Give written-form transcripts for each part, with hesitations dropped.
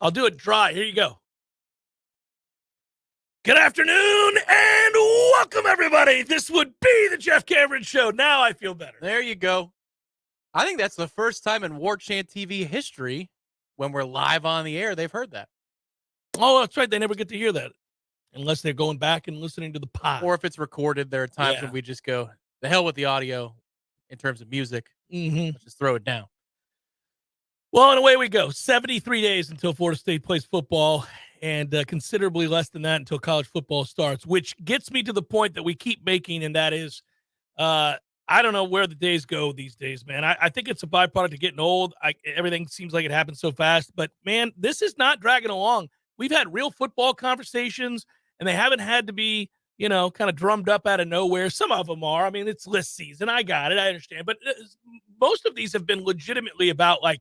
I'll do it dry. Here you go. Good afternoon and welcome, everybody. This would be the Jeff Cameron Show. Now I feel better. There you go. I think that's the first time in Warchant TV history when we're live on the air they've heard that. Oh, that's right. They never get to hear that unless they're going back and listening to the pod. Or if it's recorded, there are times when we just go, the hell with the audio in terms of music. Let's just throw it down. Well, and away we go. 73 days until Florida State plays football, and considerably less than that until college football starts, which gets me to the point that we keep making, and that is I don't know where the days go these days, man. I think it's a byproduct of getting old. Everything seems like it happens so fast. But, man, this is not dragging along. We've had real football conversations, and they haven't had to be, kind of drummed up out of nowhere. Some of them are. I mean, it's list season. I got it. I understand. But most of these have been legitimately about, like,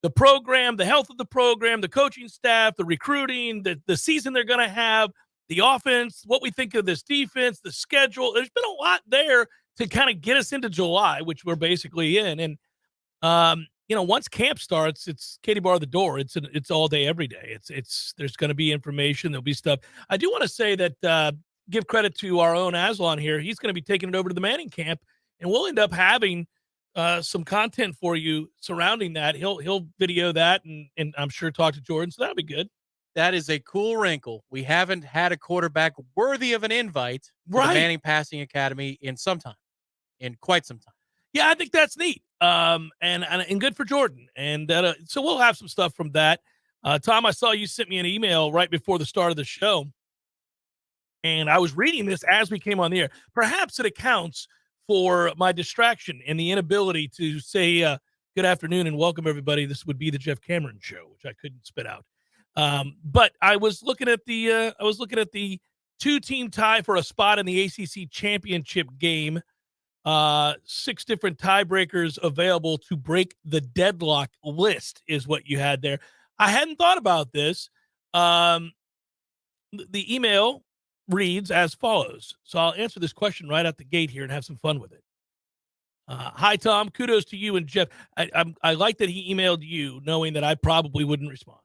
the program, the health of the program, the coaching staff, the recruiting, the season they're going to have, the offense, what we think of this defense, the schedule. There's been a lot there to kind of get us into July, which we're basically in. And, once camp starts, it's Katie bar the door. It's all day, every day. There's going to be information. There'll be stuff. I do want to say that give credit to our own Aslan here. He's going to be taking it over to the Manning camp, and we'll end up having some content for you surrounding that. He'll video that and I'm sure talk to Jordan. So that'll be good. That is a cool wrinkle. We haven't had a quarterback worthy of an invite to the Manning Passing Academy in quite some time. Yeah, I think that's neat. And good for Jordan. And so we'll have some stuff from that. Tom, I saw you sent me an email right before the start of the show, and I was reading this as we came on the air. Perhaps it accounts for my distraction and the inability to say good afternoon and welcome everybody. This would be the Jeff Cameron Show, which I couldn't spit out. But I was looking at the 2-team tie for a spot in the ACC championship game. 6 different tiebreakers available to break the deadlock list is what you had there. I hadn't thought about this. The email reads as follows. So I'll answer this question right out the gate here and have some fun with it. Hi, Tom. Kudos to you and Jeff. I like that he emailed you knowing that I probably wouldn't respond.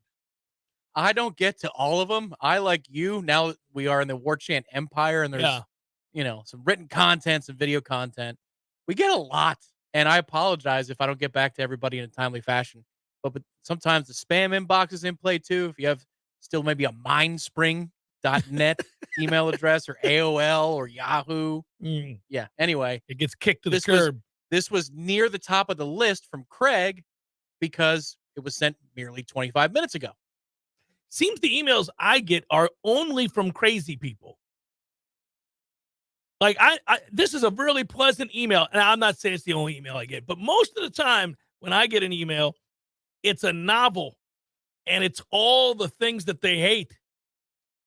I don't get to all of them. I, like you, now we are in the Warchant empire, and there's some written content, some video content. We get a lot, and I apologize if I don't get back to everybody in a timely fashion. But sometimes the spam inbox is in play, too. If you have still maybe a mindspring.net email address or AOL or Yahoo. Yeah, anyway. It gets kicked to the curb. This was near the top of the list from Craig because it was sent merely 25 minutes ago. Seems the emails I get are only from crazy people. Like, this is a really pleasant email, and I'm not saying it's the only email I get, but most of the time when I get an email, it's a novel, and it's all the things that they hate,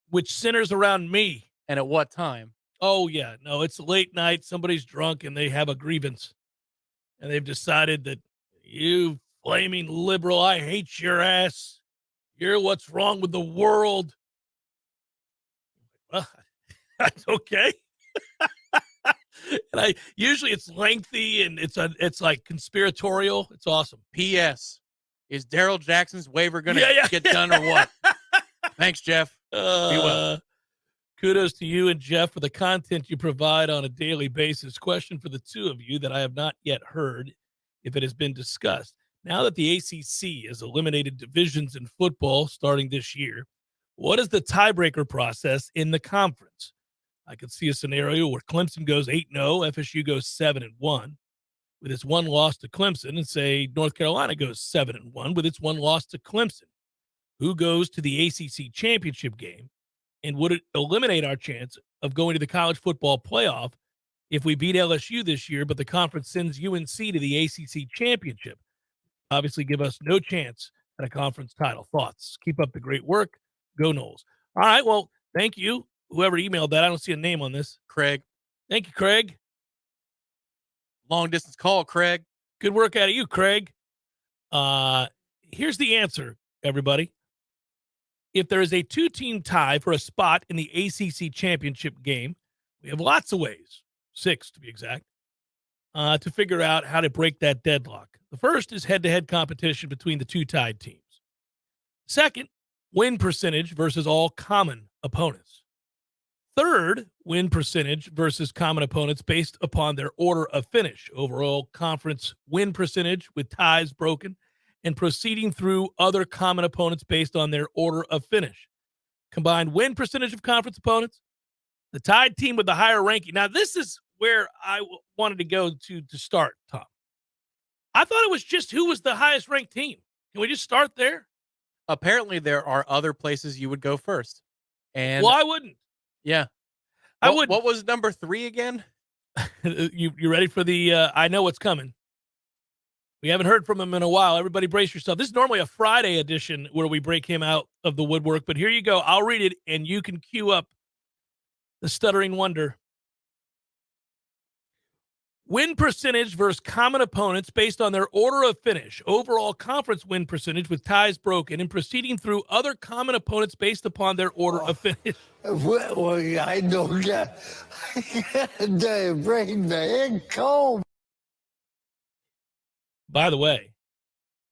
which centers around me. And at what time? Oh, yeah. No, it's late night. Somebody's drunk, and they have a grievance, and they've decided that you flaming liberal, I hate your ass. You're what's wrong with the world. Well, that's okay. And usually it's lengthy and it's like conspiratorial. It's awesome. P.S. Is Daryl Jackson's waiver going to get done or what? Thanks, Jeff. Be well. Kudos to you and Jeff for the content you provide on a daily basis. Question for the two of you that I have not yet heard if it has been discussed. Now that the ACC has eliminated divisions in football starting this year, what is the tiebreaker process in the conference? I could see a scenario where Clemson goes 8-0, FSU goes 7-1 with its one loss to Clemson, and say North Carolina goes 7-1 with its one loss to Clemson. Who goes to the ACC championship game, and would it eliminate our chance of going to the college football playoff if we beat LSU this year, but the conference sends UNC to the ACC championship? Obviously give us no chance at a conference title. Thoughts? Keep up the great work. Go Noles. All right, well, thank you. Whoever emailed that, I don't see a name on this. Craig. Thank you, Craig. Long distance call, Craig. Good work out of you, Craig. Here's the answer, everybody. If there is a 2-team tie for a spot in the ACC championship game, we have lots of ways, 6 to be exact, to figure out how to break that deadlock. The first is head-to-head competition between the 2 tied teams. Second win percentage versus all common opponents. Third, win percentage versus common opponents based upon their order of finish. Overall conference win percentage with ties broken and proceeding through other common opponents based on their order of finish. Combined win percentage of conference opponents, the tied team with the higher ranking. Now, this is where I wanted to go to start, Tom. I thought it was just who was the highest ranked team. Can we just start there? Apparently, there are other places you would go first. And well, I wouldn't. Yeah. I wouldn't. What was number 3 again? You ready for the I know what's coming? We haven't heard from him in a while. Everybody brace yourself. This is normally a Friday edition where we break him out of the woodwork, but here you go. I'll read it, and you can cue up the stuttering wonder. Win percentage versus common opponents based on their order of finish. Overall conference win percentage with ties broken and proceeding through other common opponents based upon their order of finish. Well, I know that. They bring the egg cold. By the way,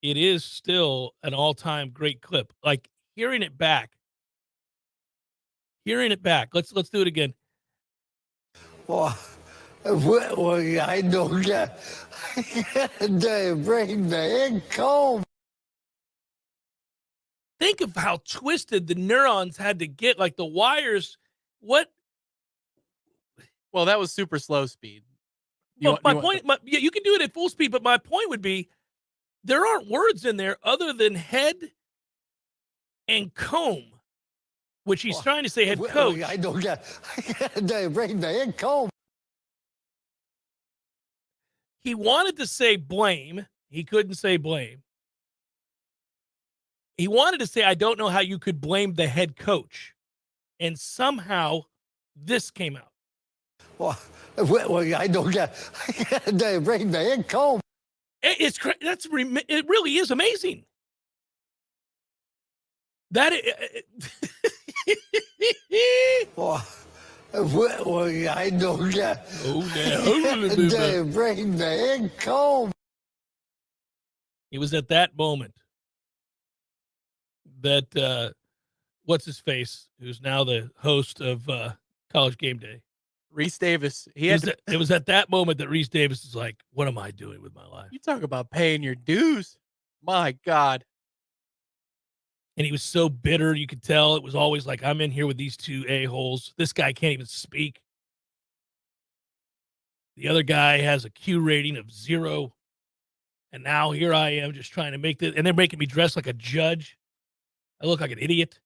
it is still an all-time great clip. Like hearing it back. Let's do it again. Well, I know that. They bring the egg cold. Think of how twisted the neurons had to get, like the wires. What? Well, that was super slow speed. You can do it at full speed, but my point would be there aren't words in there other than head and comb, which he's trying to say head coach. I know that. They bring the egg cold. He wanted to say blame. He couldn't say blame. He wanted to say, I don't know how you could blame the head coach. And somehow this came out. Well, I know that. They bring the egg cold. It really is amazing. That Well, I know that. They bring the egg cold. It was at that moment that what's his face, who's now the host of College Game Day, Reese Davis. It was at that moment that Reese Davis is like, what am I doing with my life? You talk about paying your dues. My God. And he was so bitter. You could tell it was always like, I'm in here with these two a-holes. This guy can't even speak. The other guy has a Q rating of 0. And now here I am just trying to make this. And they're making me dress like a judge. I look like an idiot.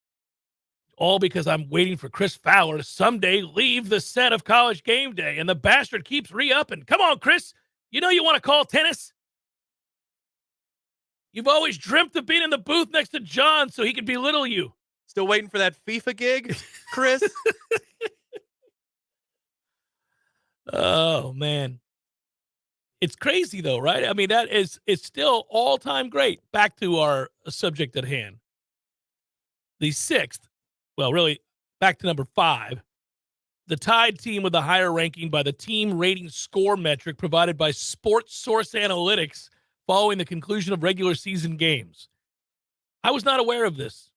All because I'm waiting for Chris Fowler to someday leave the set of College Game Day. And the bastard keeps re-upping. Come on, Chris. You know you want to call tennis? You've always dreamt of being in the booth next to John so he could belittle you. Still waiting for that FIFA gig, Chris? Oh, man. It's crazy, though, right? I mean, it's still all-time great. Back to our subject at hand. The 6th, well, really, back to number 5, the tied team with the higher ranking by the team rating score metric provided by Sports Source Analytics following the conclusion of regular season games. I was not aware of this.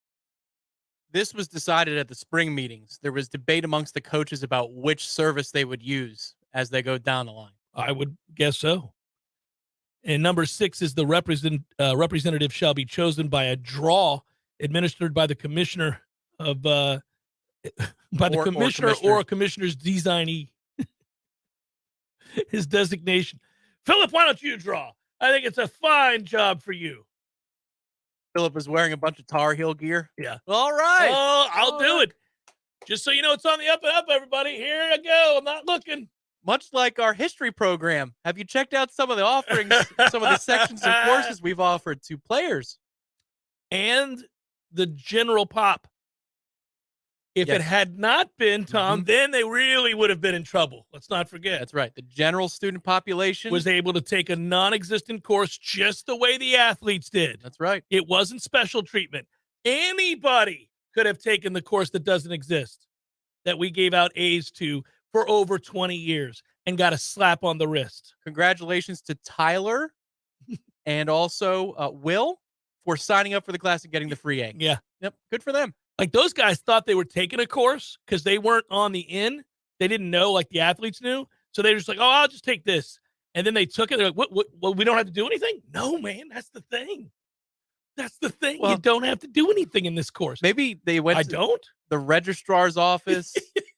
This was decided at the spring meetings. There was debate amongst the coaches about which service they would use as they go down the line. I would guess so. And number 6 is the representative shall be chosen by a draw administered by the commissioner of or a commissioner's designee. His designation. Philip, why don't you draw? I think it's a fine job for you. Philip is wearing a bunch of Tar Heel gear. Yeah. All right. Oh, I'll do it. Just so you know, it's on the up and up, everybody. Here I go. I'm not looking. Much like our history program. Have you checked out some of the offerings, some of the sections and courses we've offered to players? And the general pop. If it had not been, Tom, then they really would have been in trouble. Let's not forget. That's right. The general student population was able to take a non-existent course just the way the athletes did. That's right. It wasn't special treatment. Anybody could have taken the course that doesn't exist, that we gave out A's to for over 20 years and got a slap on the wrist. Congratulations to Tyler and also Will for signing up for the class and getting the free A. Yeah. Yep. Good for them. Like those guys thought they were taking a course because they weren't on the in. They didn't know like the athletes knew. So they were just like, oh, I'll just take this. And then they took it. They're like, what, well, we don't have to do anything? No, man, that's the thing. That's the thing. Well, you don't have to do anything in this course. Maybe they went to the registrar's office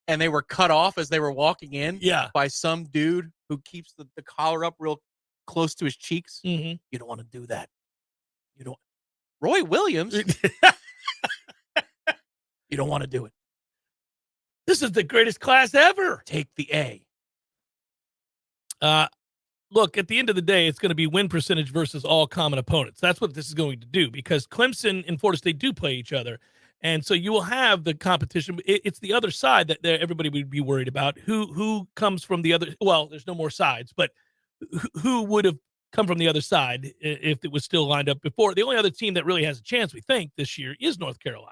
and they were cut off as they were walking in by some dude who keeps the collar up real close to his cheeks. Mm-hmm. You don't want to do that. You don't. Roy Williams. You don't want to do it. This is the greatest class ever. Take the A. Look, at the end of the day, it's going to be win percentage versus all common opponents. That's what this is going to do because Clemson and Florida State do play each other. And so you will have the competition. It's the other side that everybody would be worried about. Who comes from the other? Well, there's no more sides, but who would have come from the other side if it was still lined up before? The only other team that really has a chance, we think, this year is North Carolina.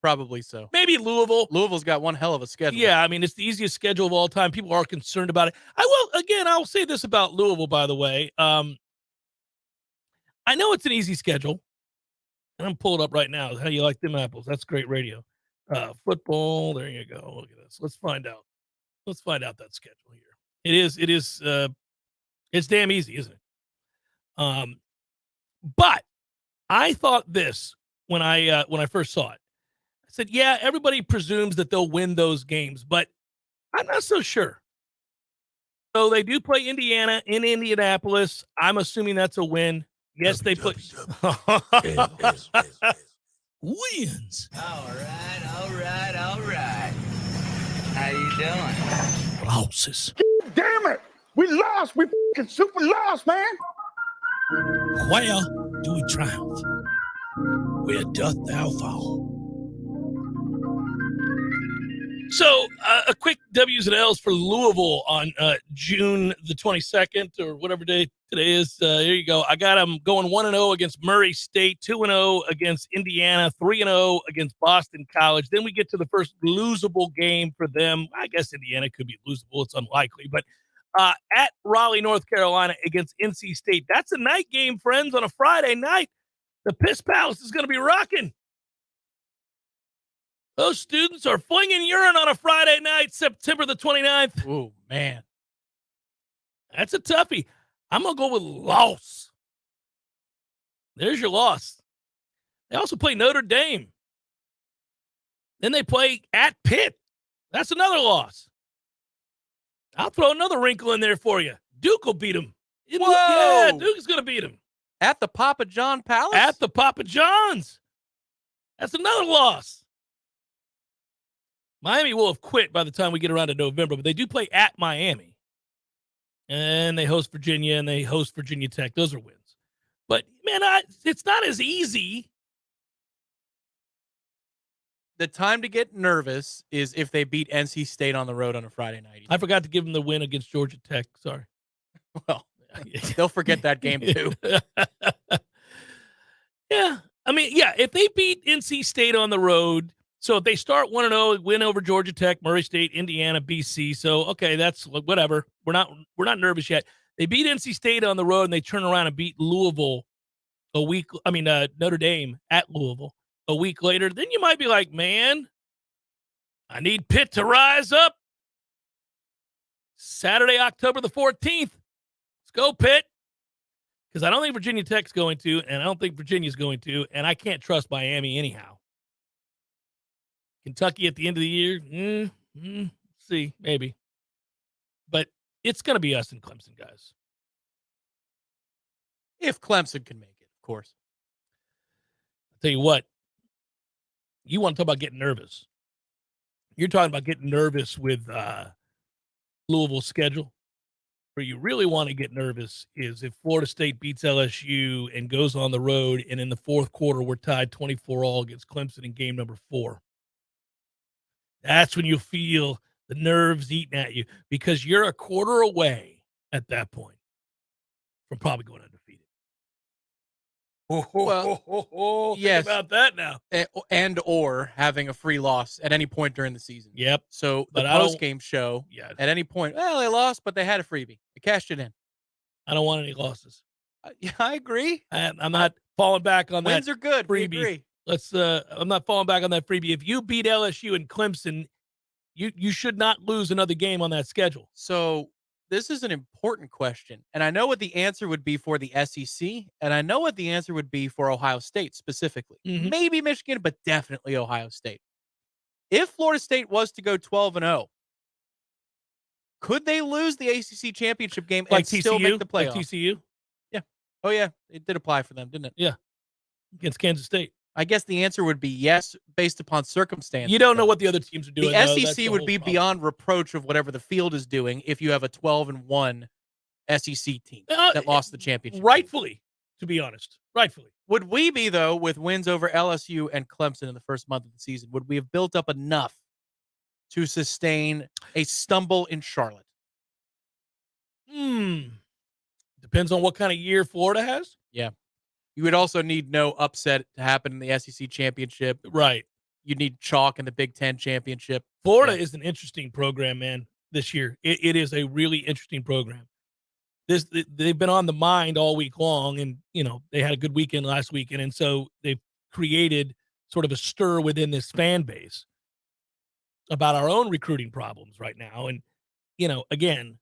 Probably so. Maybe Louisville. Louisville's got one hell of a schedule. Yeah, I mean, it's the easiest schedule of all time. People are concerned about it. I'll say this about Louisville, by the way. I know it's an easy schedule. And I'm pulling up right now. How you like them apples? That's great radio. Football, there you go. Look at this. Let's find out. Let's find out that schedule here. It's damn easy, isn't it? But I thought this when I first saw it. I said, yeah, everybody presumes that they'll win those games, but I'm not so sure. So they do play Indiana in Indianapolis. I'm assuming that's a win. Yes, they play. Wins. All right. How you doing? Losses. Damn it! We lost. We fucking super lost, man. Where do we triumph? Where doth thou fall? So, a quick W's and L's for Louisville on June the 22nd or whatever day today is. Here you go. I got them going 1-0 against Murray State, 2-0 against Indiana, 3-0 against Boston College. Then we get to the first losable game for them. I guess Indiana could be losable. It's unlikely. But at Raleigh, North Carolina against NC State. That's a night game, friends, on a Friday night. The Piss Palace is going to be rocking. Those students are flinging urine on a Friday night, September the 29th. Oh, man. That's a toughie. I'm going to go with loss. There's your loss. They also play Notre Dame. Then they play at Pitt. That's another loss. I'll throw another wrinkle in there for you. Duke will beat them. Whoa. Yeah, Duke is going to beat them. At the Papa John Palace? At the Papa John's. That's another loss. Miami will have quit by the time we get around to November, but they do play at Miami. And they host Virginia, and they host Virginia Tech. Those are wins. But, man, it's not as easy. The time to get nervous is if they beat NC State on the road on a Friday night. I forgot to give them the win against Georgia Tech. Sorry. Well, they'll forget that game, too. Yeah. I mean, yeah, if they beat NC State on the road, so if they start 1-0, win over Georgia Tech, Murray State, Indiana, BC. So, okay, that's whatever. We're not nervous yet. They beat NC State on the road, and they turn around and beat Louisville Notre Dame at Louisville a week later. Then you might be like, man, I need Pitt to rise up. Saturday, October the 14th. Let's go, Pitt. Because I don't think Virginia Tech's going to, and I don't think Virginia's going to, and I can't trust Miami anyhow. Kentucky at the end of the year, see, maybe. But it's going to be us and Clemson, guys. If Clemson can make it, of course. I'll tell you what, you want to talk about getting nervous. You're talking about getting nervous with Louisville's schedule. Where you really want to get nervous is if Florida State beats LSU and goes on the road, and in the fourth quarter we're tied 24-all against Clemson in game number 4. That's when you'll feel the nerves eating at you because you're a quarter away at that point from probably going undefeated. Well, yes. Think about that now. And or having a free loss at any point during the season. Yep. So the post-game show, at any point, well, they lost, but they had a freebie. They cashed it in. I don't want any losses. Yeah, I agree. I'm not. falling back on Wins that are good. We freebie. agree. I'm not falling back on that freebie. If you beat LSU and Clemson, you should not lose another game on that schedule. So this is an important question, and I know what the answer would be for the SEC, and I know what the answer would be for Ohio State specifically. Mhm. Maybe Michigan, but definitely Ohio State. If Florida State was to go 12-0, could they lose the ACC championship game Like and TCU, still make the like playoff? TCU, Yeah. Oh, yeah. It did apply for them, didn't it? Yeah. Against Kansas State. I guess the answer would be yes, based upon circumstances. You don't know though. what the other teams are doing. The though. That's SEC the would whole be problem. beyond reproach of whatever the field is doing if you have a 12-1 SEC team that lost the championship. Rightfully, to be honest. Rightfully. Would we be, though, with wins over LSU and Clemson in the first month of the season? Would we have built up enough to sustain a stumble in Charlotte? Depends on what kind of year Florida has. Yeah. You would also need no upset to happen in the SEC championship. Right. You'd need chalk in the Big Ten championship. Florida is an interesting program, man, this year. It is a really interesting program. They've been on the mind all week long, and, they had a good weekend last weekend, and so they've created sort of a stir within this fan base about our own recruiting problems right now. And, again,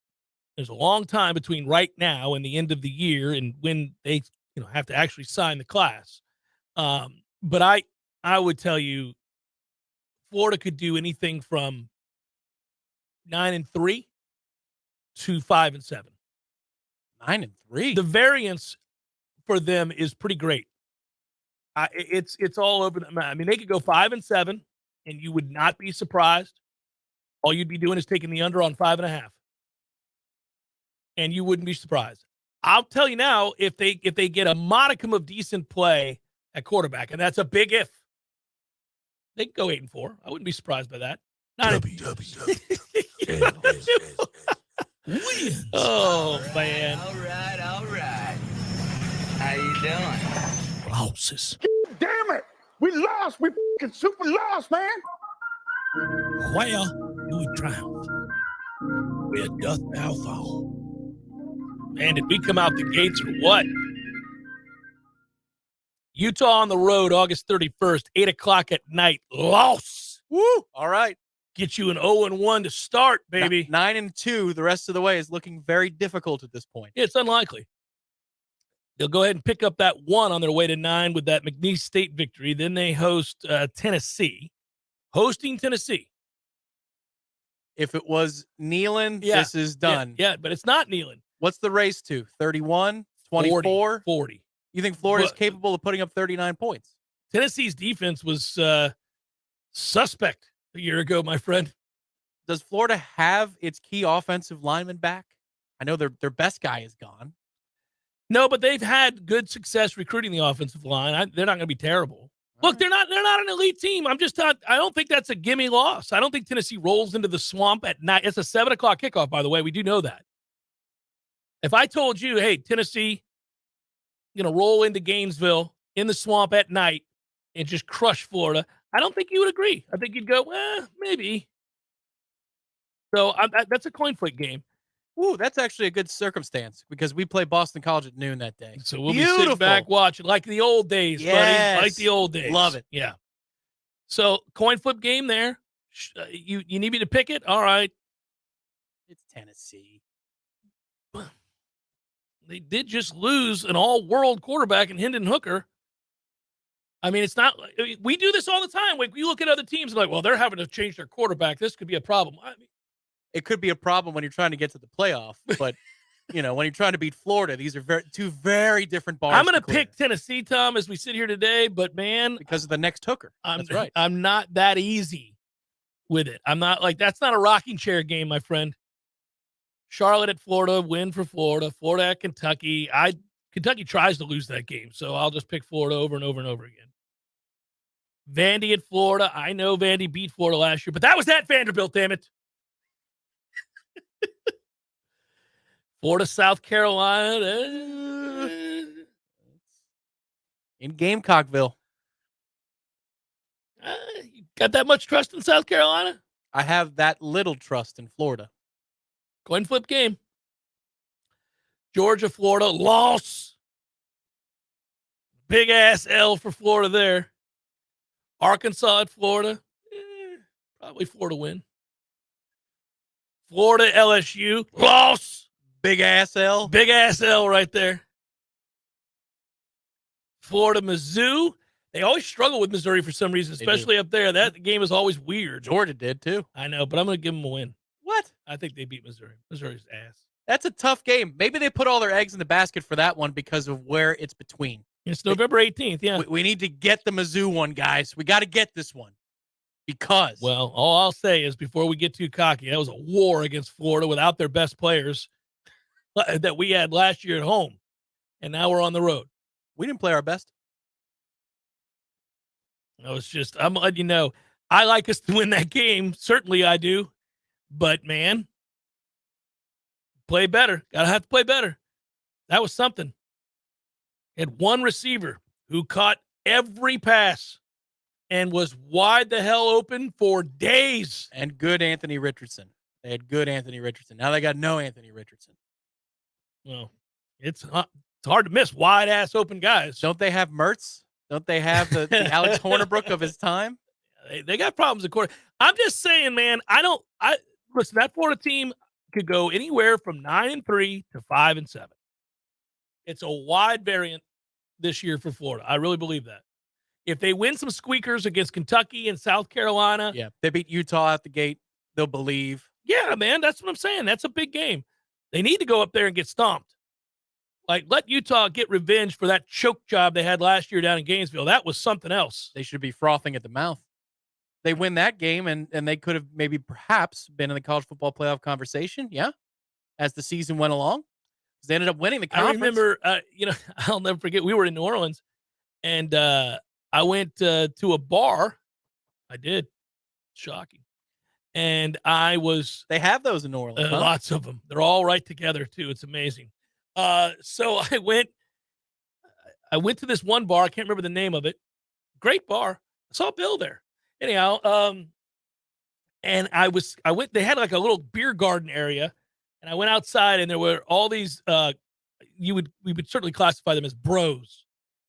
there's a long time between right now and the end of the year and when they have to actually sign the class. But I would tell you, Florida could do anything from 9-3 to 5-7. 9-3. The variance for them is pretty great. It's all over. I mean, they could go 5-7, and you would not be surprised. All you'd be doing is taking the under on 5.5, and you wouldn't be surprised. I'll tell you now, if they get a modicum of decent play at quarterback, and that's a big if, they can go 8-4. I wouldn't be surprised by that. Oh, man. All right. How you doing? Losses. Damn it! We lost. We fucking super lost, man. Where do we triumph? Where doth thou fall? Man, did we come out the gates or what? Utah on the road, August 31st, 8 o'clock at night. Loss. Woo! All right. Get you an 0-1 to start, baby. 9-2 the rest of the way is looking very difficult at this point. It's unlikely. They'll go ahead and pick up that 1 on their way to 9 with that McNeese State victory. Then they host Tennessee. Hosting Tennessee. If it was Neyland, this is done. Yeah, but it's not Neyland. What's the race to? 31? 24? 40. You think Florida's capable of putting up 39 points? Tennessee's defense was suspect a year ago, my friend. Does Florida have its key offensive lineman back? I know their best guy is gone. No, but they've had good success recruiting the offensive line. They're not going to be terrible. Look, they're not an elite team. I don't think that's a gimme loss. I don't think Tennessee rolls into the swamp at night. It's a 7 o'clock kickoff, by the way. We do know that. If I told you, hey, Tennessee, roll into Gainesville in the swamp at night and just crush Florida, I don't think you would agree. I think you'd go, well, maybe. So that's a coin flip game. Ooh, that's actually a good circumstance because we play Boston College at noon that day. So we'll be sitting back watching like the old days, buddy. Like the old days. Love it. Yeah. So coin flip game there. You need me to pick it? All right. It's Tennessee. They did just lose an all-world quarterback in Hendon Hooker. I mean, it's not – we do this all the time. Like, we look at other teams and like, well, they're having to change their quarterback. This could be a problem. I mean, it could be a problem when you're trying to get to the playoff. But, when you're trying to beat Florida, these are two very different bars. I'm going to pick Tennessee, Tom, as we sit here today. But, man – because of the next Hooker. That's right. I'm not that easy with it. I'm not like – that's not a rocking chair game, my friend. Charlotte at Florida, win for Florida. Florida at Kentucky. Kentucky tries to lose that game, so I'll just pick Florida over and over and over again. Vandy at Florida. I know Vandy beat Florida last year, but that was at Vanderbilt, damn it. Florida, South Carolina. In Gamecockville. You got that much trust in South Carolina? I have that little trust in Florida. Coin flip game. Georgia, Florida, loss. Big ass L for Florida there. Arkansas at Florida. Probably Florida win. Florida LSU. Loss. Big ass L. Big ass L right there. Florida Mizzou. They always struggle with Missouri for some reason, especially up there. That game is always weird. Georgia did too. I know, but I'm going to give them a win. What? I think they beat Missouri. Missouri's ass. That's a tough game. Maybe they put all their eggs in the basket for that one because of where it's between. It's November 18th, yeah. We need to get the Mizzou one, guys. We got to get this one because. Well, all I'll say is before we get too cocky, that was a war against Florida without their best players that we had last year at home, and now we're on the road. We didn't play our best. No, it's just, I'm letting you know, I like us to win that game. Certainly I do. But, man, play better. Got to have to play better. That was something. Had one receiver who caught every pass and was wide the hell open for days. And good Anthony Richardson. They had good Anthony Richardson. Now they got no Anthony Richardson. Well, it's hard to miss wide-ass open guys. Don't they have Mertz? Don't they have the Alex Hornibrook of his time? They got problems at quarter. I'm just saying, man, listen, that Florida team could go anywhere from 9-3 to 5-7. It's a wide variant this year for Florida. I really believe that. If they win some squeakers against Kentucky and South Carolina. Yeah, they beat Utah at the gate. They'll believe. Yeah, man, that's what I'm saying. That's a big game. They need to go up there and get stomped. Like, let Utah get revenge for that choke job they had last year down in Gainesville. That was something else. They should be frothing at the mouth. They win that game, and they could have maybe perhaps been in the college football playoff conversation, yeah, as the season went along. They ended up winning the conference. I remember, I'll never forget, we were in New Orleans, and I went to a bar. I did. Shocking. And they have those in New Orleans. Lots of them. They're all right together, too. It's amazing. So I went to this one bar. I can't remember the name of it. Great bar. I saw Bill there. Anyhow, and I went, they had like a little beer garden area, and I went outside, and there were all these, we would certainly classify them as bros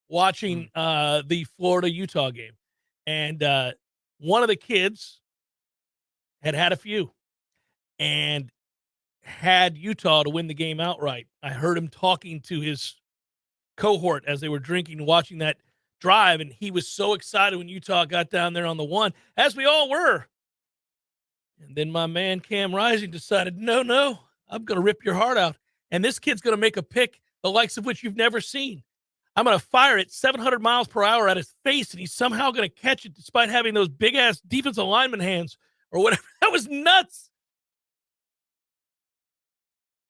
watching the Florida-Utah game. And one of the kids had a few and had Utah to win the game outright. I heard him talking to his cohort as they were drinking and watching that drive, and he was so excited when Utah got down there on the one, as we all were. And then my man Cam Rising decided, no, I'm going to rip your heart out. And this kid's going to make a pick the likes of which you've never seen. I'm going to fire it 700 miles per hour at his face, and he's somehow going to catch it despite having those big-ass defensive lineman hands or whatever. That was nuts.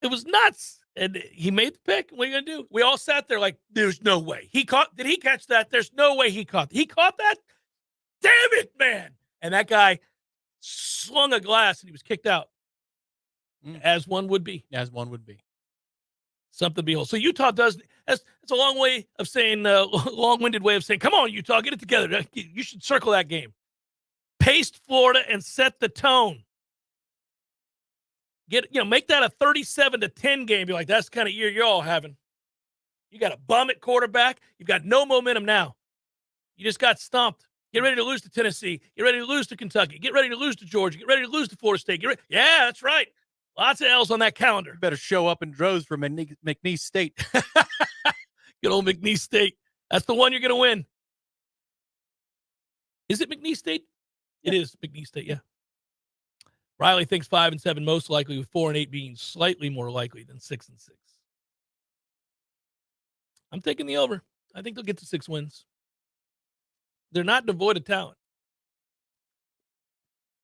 It was nuts. And he made the pick. What are you going to do? We all sat there like, there's no way. Did he catch that? There's no way he caught that? Damn it, man. And that guy slung a glass and he was kicked out. As one would be. As one would be. Something to behold. So Utah does, that's a long way of saying, long-winded way of saying, come on, Utah, get it together. You should circle that game. Paste Florida and set the tone. Make that a 37-10 game. Be like, that's the kind of year you're all having. You got a bum at quarterback. You've got no momentum now. You just got stomped. Get ready to lose to Tennessee. Get ready to lose to Kentucky. Get ready to lose to Georgia. Get ready to lose to Florida State. Yeah, that's right. Lots of L's on that calendar. You better show up in droves for McNeese State. Good old McNeese State. That's the one you're going to win. Is it McNeese State? Yeah. It is McNeese State, yeah. Riley thinks 5-7 most likely, with 4-8 being slightly more likely than 6-6. I'm taking the over. I think they'll get to 6 wins. They're not devoid of talent.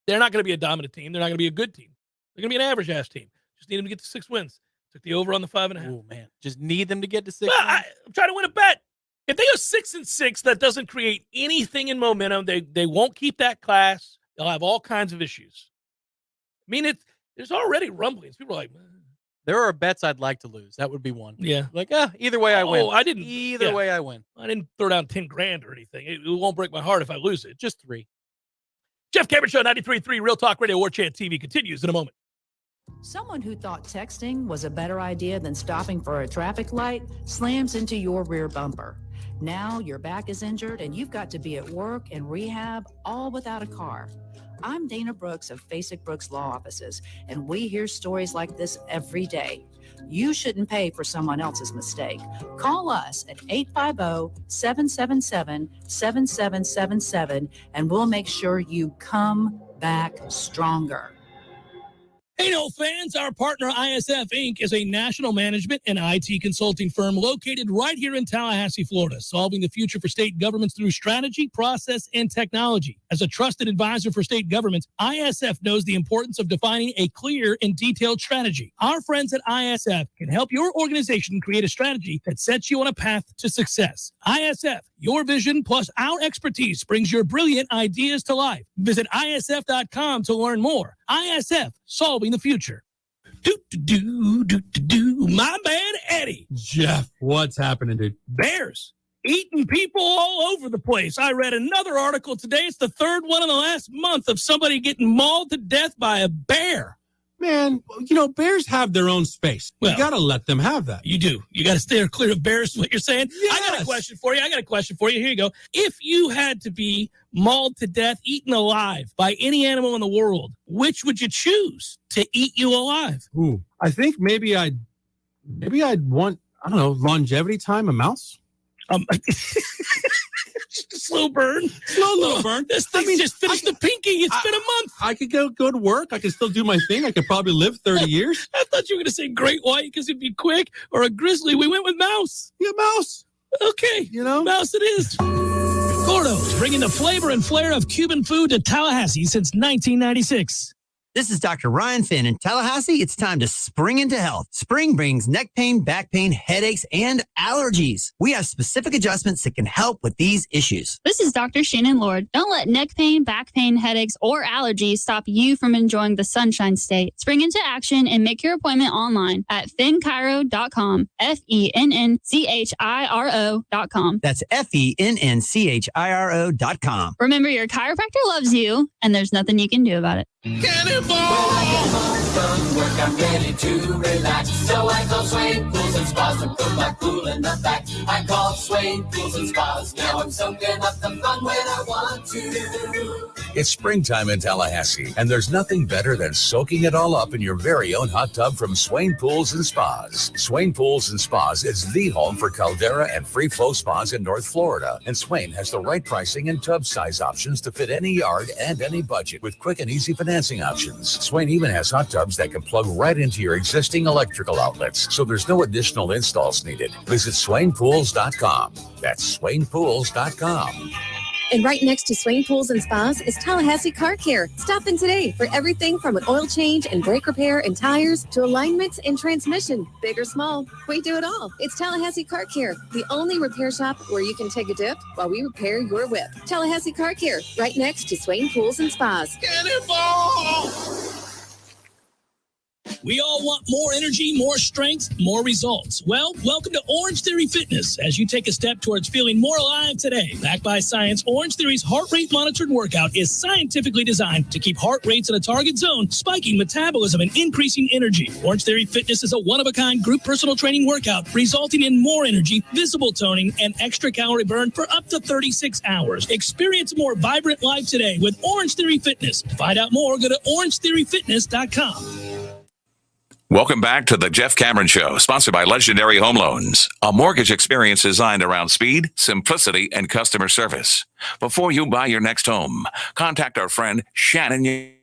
They're not going to be a dominant team. They're not going to be a good team. They're going to be an average-ass team. Just need them to get to 6 wins. Took the over on the 5.5. Oh, man. Just need them to get to 6 well, wins? I'm trying to win a bet. If they go 6-6, that doesn't create anything in momentum. They won't keep that class. They'll have all kinds of issues. I mean, there's already rumblings. People are like, there are bets I'd like to lose. That would be one. Yeah. Like, either way I win. I didn't. Either way I win. I didn't throw down $10,000 or anything. It won't break my heart if I lose it. Just 3. Jeff Cameron Show, 93.3 Real Talk Radio, Warchant TV continues in a moment. Someone who thought texting was a better idea than stopping for a traffic light slams into your rear bumper. Now your back is injured and you've got to be at work and rehab, all without a car. I'm Dana Brooks of Basic Brooks Law Offices, and we hear stories like this every day. You shouldn't pay for someone else's mistake. Call us at 850-777-7777, and we'll make sure you come back stronger. Hey, no fans, our partner ISF Inc. is a national management and IT consulting firm located right here in Tallahassee, Florida, solving the future for state governments through strategy, process, and technology. As a trusted advisor for state governments, ISF knows the importance of defining a clear and detailed strategy. Our friends at ISF can help your organization create a strategy that sets you on a path to success. ISF, your vision plus our expertise brings your brilliant ideas to life. Visit ISF.com to learn more. ISF, solving the future. My man, Eddie. Jeff, what's happening, dude? Bears eating people all over the place. I read another article today. It's the third one in the last month of somebody getting mauled to death by a bear. Man, bears have their own space. You got to let them have that. You do. You got to stay clear of bears, is what you're saying? Yes. I got a question for you. Here you go. If you had to be mauled to death, eaten alive by any animal in the world, which would you choose to eat you alive? Ooh, I think maybe I'd want, I don't know, longevity time, a mouse. Just a slow burn. Slow burn. This thing just finished the pinky. It's been a month. I could go to work. I could still do my thing. I could probably live 30 years. I thought you were going to say great white because it'd be quick, or a grizzly. We went with mouse. Yeah, mouse. Okay. Mouse it is. Gordo's, bringing the flavor and flair of Cuban food to Tallahassee since 1996. This is Dr. Ryan Finn in Tallahassee. It's time to spring into health. Spring brings neck pain, back pain, headaches, and allergies. We have specific adjustments that can help with these issues. This is Dr. Shannon Lord. Don't let neck pain, back pain, headaches, or allergies stop you from enjoying the Sunshine State. Spring into action and make your appointment online at finnchiro.com. FENNCHIRO.com. That's FENNCHIRO.com. Remember, your chiropractor loves you, and there's nothing you can do about it. Cannonball! When I get home from work, I'm ready to relax. So I call Swain Pools and Spas to put my pool in the back. I call Swain Pools and Spas. Now I'm soaking up the fun when I want to. It's springtime in Tallahassee, and there's nothing better than soaking it all up in your very own hot tub from Swain Pools and Spas. Swain Pools and Spas is the home for Caldera and free flow spas in North Florida. And Swain has the right pricing and tub size options to fit any yard and any budget with quick and easy financing options. Swain even has hot tubs that can plug right into your existing electrical outlets, so there's no additional installs needed. Visit SwainPools.com. That's SwainPools.com. And right next to Swain Pools and Spas is Tallahassee Car Care. Stop in today for everything from an oil change and brake repair and tires to alignments and transmission. Big or small, we do it all. It's Tallahassee Car Care, the only repair shop where you can take a dip while we repair your whip. Tallahassee Car Care, right next to Swain Pools and Spas. Cannonball! We all want more energy, more strength, more results. Well, welcome to Orange Theory Fitness as you take a step towards feeling more alive today. Backed by science, Orange Theory's heart rate monitored workout is scientifically designed to keep heart rates in a target zone, spiking metabolism and increasing energy. Orange Theory Fitness is a one-of-a-kind group personal training workout resulting in more energy, visible toning, and extra calorie burn for up to 36 hours. Experience a more vibrant life today with Orange Theory Fitness. To find out more, go to orangetheoryfitness.com. Welcome back to the Jeff Cameron Show, sponsored by Legendary Home Loans, a mortgage experience designed around speed, simplicity, and customer service. Before you buy your next home, contact our friend Shannon.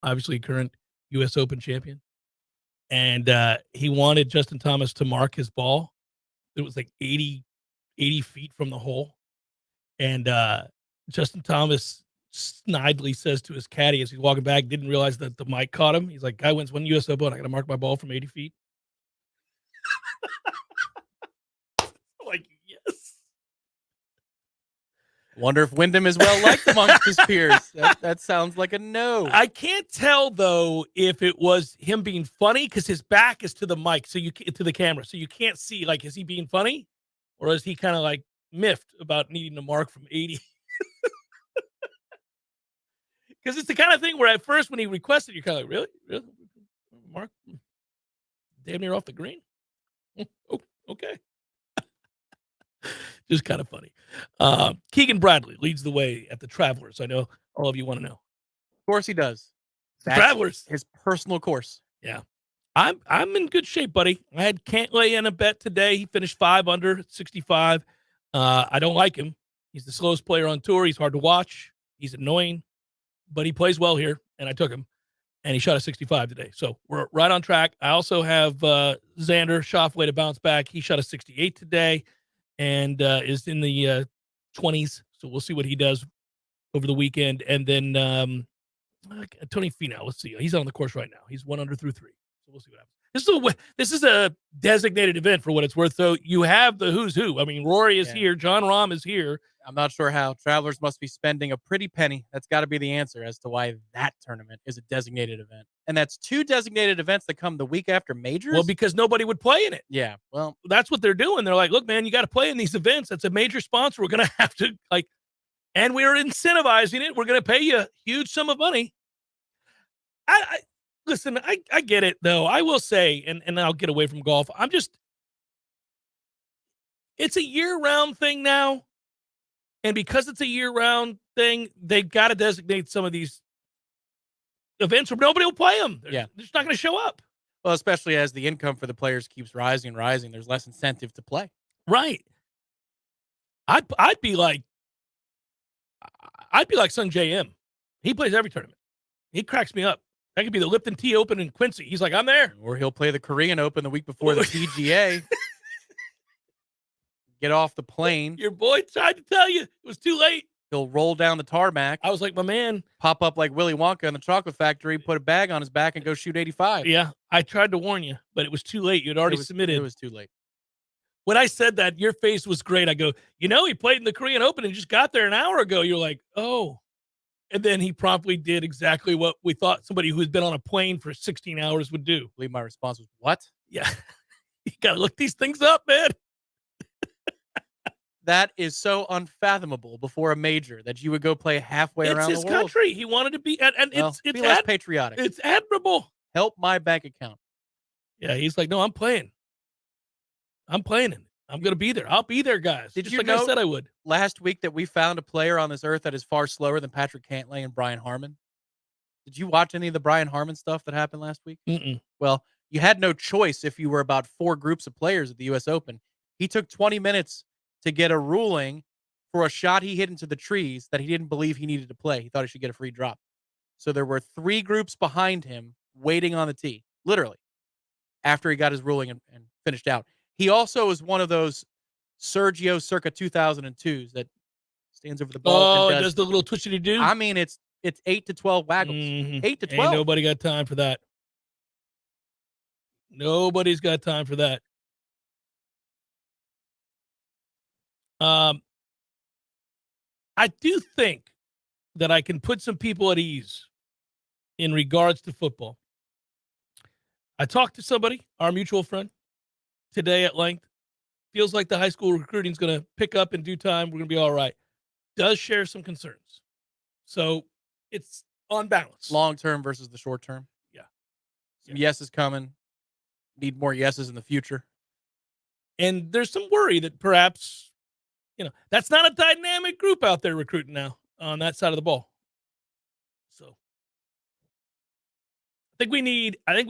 Obviously current U.S. Open champion. And he wanted Justin Thomas to mark his ball. It was like 80 feet from the hole. And Justin Thomas snidely says to his caddy as he's walking back, didn't realize that the mic caught him. He's like, guy wins one U.S. Open. I got to mark my ball from 80 feet. Like, yes. Wonder if Wyndham is well liked amongst his peers. That sounds like a no. I can't tell though if it was him being funny because his back is to the mic, to the camera, so you can't see. Like, is he being funny, or is he kind of like miffed about needing to mark from 80? Because it's the kind of thing where at first when he requested, you're kind of like, really, Mark, damn near off the green. Oh, okay. Just kind of funny. Keegan Bradley leads the way at the Travelers. I know all of you want to know. Of course he does. That's Travelers, his personal course. Yeah, I'm in good shape, buddy. I had Cantlay in a bet today. He finished 5 under at 65. I don't like him. He's the slowest player on tour. He's hard to watch. He's annoying, but he plays well here, and I took him. And he shot a 65 today. So we're right on track. I also have Xander Schauffele to bounce back. He shot a 68 today and is in the 20s. So we'll see what he does over the weekend. And then Tony Finau, let's see. He's on the course right now. He's 1 under through 3. So we'll see what happens. This is a designated event for what it's worth. So you have the who's who. I mean, Rory is here. John Rahm is here. I'm not sure how. Travelers must be spending a pretty penny. That's got to be the answer as to why that tournament is a designated event. And that's 2 designated events that come the week after majors? Well, because nobody would play in it. Yeah, well. That's what they're doing. They're like, look, man, you got to play in these events. That's a major sponsor. We're going to have to, and we're incentivizing it. We're going to pay you a huge sum of money. Listen, I get it, though. I will say, and I'll get away from golf. It's a year-round thing now. And because it's a year-round thing, they've got to designate some of these events where nobody will play them. They're just not going to show up. Well, especially as the income for the players keeps rising, there's less incentive to play. Right. I'd be like Sung J.M. He plays every tournament. He cracks me up. That could be the Lipton Tea Open in Quincy. He's like, I'm there. Or he'll play the Korean Open the week before the PGA. Get off the plane. Your boy tried to tell you. It was too late. He'll roll down the tarmac. I was like, my man. Pop up like Willy Wonka in the chocolate factory, put a bag on his back, and go shoot 85. Yeah, I tried to warn you, but it was too late. You had already submitted. It was too late. When I said that, your face was great. I go, he played in the Korean Open and just got there an hour ago. You're like, oh. And then he promptly did exactly what we thought somebody who had been on a plane for 16 hours would do. I believe my response was, what? Yeah. You got to look these things up, man. That is so unfathomable before a major that you would go play halfway around the world. It's his country. He wanted to be, and it's less patriotic. It's admirable. Help my bank account. Yeah, he's like, no, I'm playing. I'm playing it. I'm going to be there. I'll be there, guys. Did Just you like know I said I would. Last week that we found a player on this earth that is far slower than Patrick Cantlay and Brian Harmon? Did you watch any of the Brian Harmon stuff that happened last week? Mm-mm. Well, you had no choice if you were about 4 groups of players at the U.S. Open. He took 20 minutes to get a ruling for a shot he hit into the trees that he didn't believe he needed to play. He thought he should get a free drop. So there were 3 groups behind him waiting on the tee, literally, after he got his ruling and finished out. He also is one of those Sergio circa 2002s that stands over the ball and does the little twitchity do? I mean, it's 8 to 12 waggles. Mm-hmm. 8 to 12. Ain't nobody got time for that. Nobody's got time for that. I do think that I can put some people at ease in regards to football. I talked to somebody, our mutual friend, today at length. Feels like the high school recruiting is going to pick up in due time. We're going to be all right. Does share some concerns. So it's on balance. Long term versus the short term. Yeah. Some yeses coming. Need more yeses in the future. And there's some worry that perhaps, that's not a dynamic group out there recruiting now on that side of the ball. So I think we need, I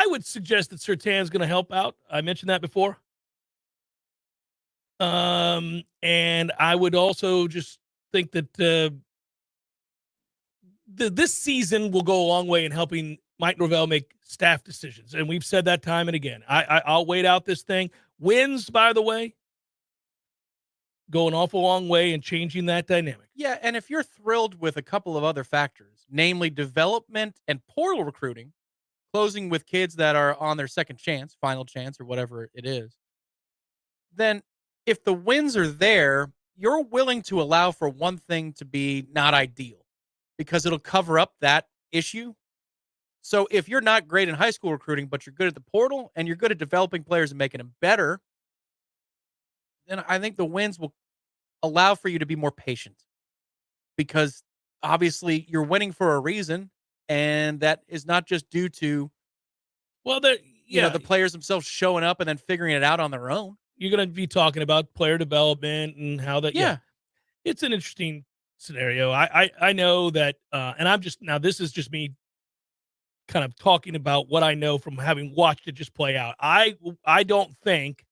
would suggest that Surtan's going to help out. I mentioned that before. And I would also just think that this season will go a long way in helping Mike Norvell make staff decisions. And we've said that time and again. I'll wait out this thing. Wins, by the way, go an awful long way in changing that dynamic. Yeah, and if you're thrilled with a couple of other factors, namely development and portal recruiting, closing with kids that are on their second chance, final chance, or whatever it is, then if the wins are there, you're willing to allow for one thing to be not ideal because it'll cover up that issue. So if you're not great in high school recruiting, but you're good at the portal and you're good at developing players and making them better, then I think the wins will allow for you to be more patient because obviously you're winning for a reason. And that is not just due to, well, the players themselves showing up and then figuring it out on their own. You're going to be talking about player development and how that, it's an interesting scenario. I know that, and this is just me kind of talking about what I know from having watched it just play out. I don't think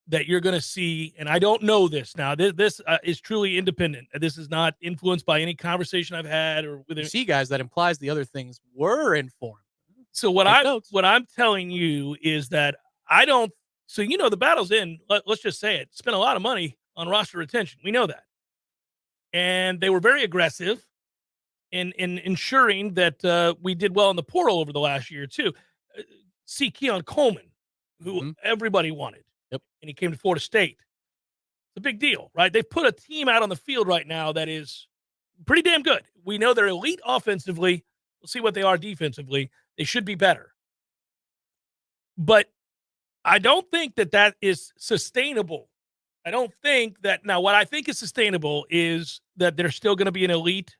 that you're going to see, and I don't know this now. This is truly independent. This is not influenced by any conversation I've had or with. You see, guys, that implies the other things were informed. So what I'm telling you is that I don't. So the battle's in. Let's just say it. Spent a lot of money on roster retention. We know that, and they were very aggressive in ensuring that we did well in the portal over the last year too. See Keon Coleman, who everybody wanted. Yep. And he came to Florida State. It's a big deal, right? They've put a team out on the field right now that is pretty damn good. We know they're elite offensively. We'll see what they are defensively. They should be better. But I don't think that is sustainable. I don't think that – now, what I think is sustainable is that there's still going to be an elite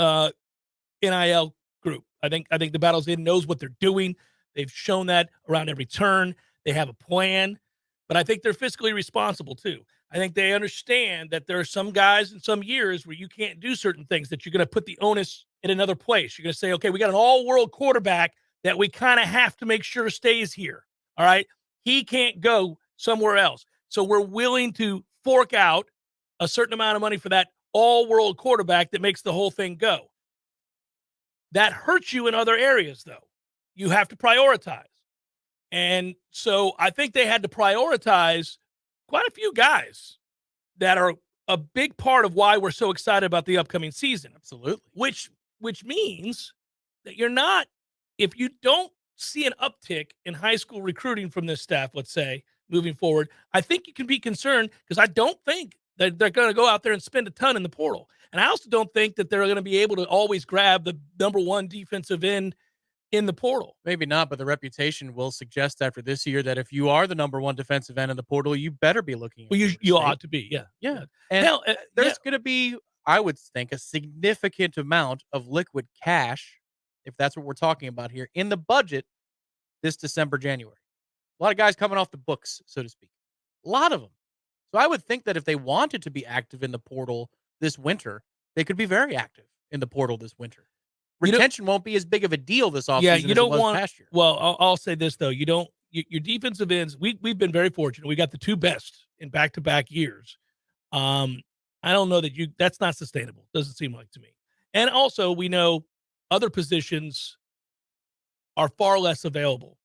NIL group. I think the Battle's In knows what they're doing. They've shown that around every turn. They have a plan, but I think they're fiscally responsible too. I think they understand that there are some guys in some years where you can't do certain things, that you're going to put the onus in another place. You're going to say, okay, we got an all-world quarterback that we kind of have to make sure stays here. All right. He can't go somewhere else. So we're willing to fork out a certain amount of money for that all-world quarterback that makes the whole thing go. That hurts you in other areas, though. You have to prioritize. And so I think they had to prioritize quite a few guys that are a big part of why we're so excited about the upcoming season. Absolutely. Which means that you're not, if you don't see an uptick in high school recruiting from this staff, let's say, moving forward, I think you can be concerned because I don't think that they're going to go out there and spend a ton in the portal. And I also don't think that they're going to be able to always grab the number one defensive end in the portal. Maybe not, but the reputation will suggest after this year that if you are the number one defensive end in the portal, you better be looking at you ought to be, yeah. And there's going to be, I would think, a significant amount of liquid cash, if that's what we're talking about here, in the budget this December, January. A lot of guys coming off the books, so to speak. A lot of them. So I would think that if they wanted to be active in the portal this winter, they could be very active in the portal this winter. Retention won't be as big of a deal this offseason as it was past year. Well, I'll say this, though. Your defensive ends, we've been very fortunate. We got the two best in back-to-back years. I don't know that that's not sustainable. Doesn't seem like to me. And also, we know other positions are far less available.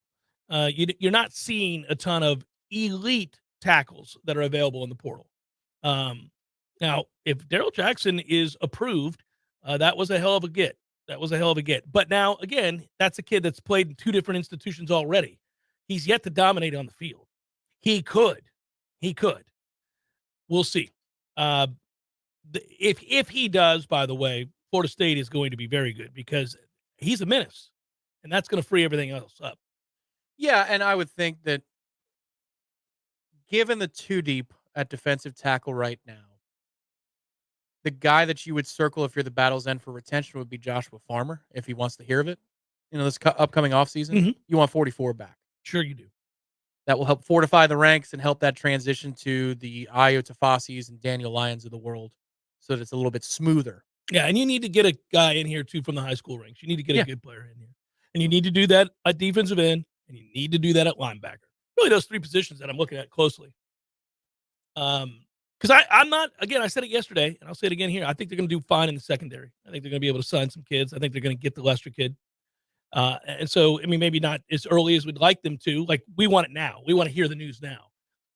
You're not seeing a ton of elite tackles that are available in the portal. Now, if Daryl Jackson is approved, that was a hell of a get. But now, again, that's a kid that's played in two different institutions already. He's yet to dominate on the field. He could. We'll see. If he does, by the way, Florida State is going to be very good because he's a menace, and that's going to free everything else up. Yeah, and I would think that given the two deep at defensive tackle right now, the guy that you would circle if you're the Battle's End for retention would be Joshua Farmer, if he wants to hear of it. This upcoming offseason, you want 44 back. Sure you do. That will help fortify the ranks and help that transition to the Ayo Tafasis and Daniel Lyons of the world so that it's a little bit smoother. Yeah, and you need to get a guy in here, too, from the high school ranks. You need to get a good player in here. And you need to do that at defensive end, and you need to do that at linebacker. Really, those three positions that I'm looking at closely. Because I'm not, again, I said it yesterday, and I'll say it again here. I think they're going to do fine in the secondary. I think they're going to be able to sign some kids. I think they're going to get the Lester kid. And so, maybe not as early as we'd like them to. Like, we want it now. We want to hear the news now.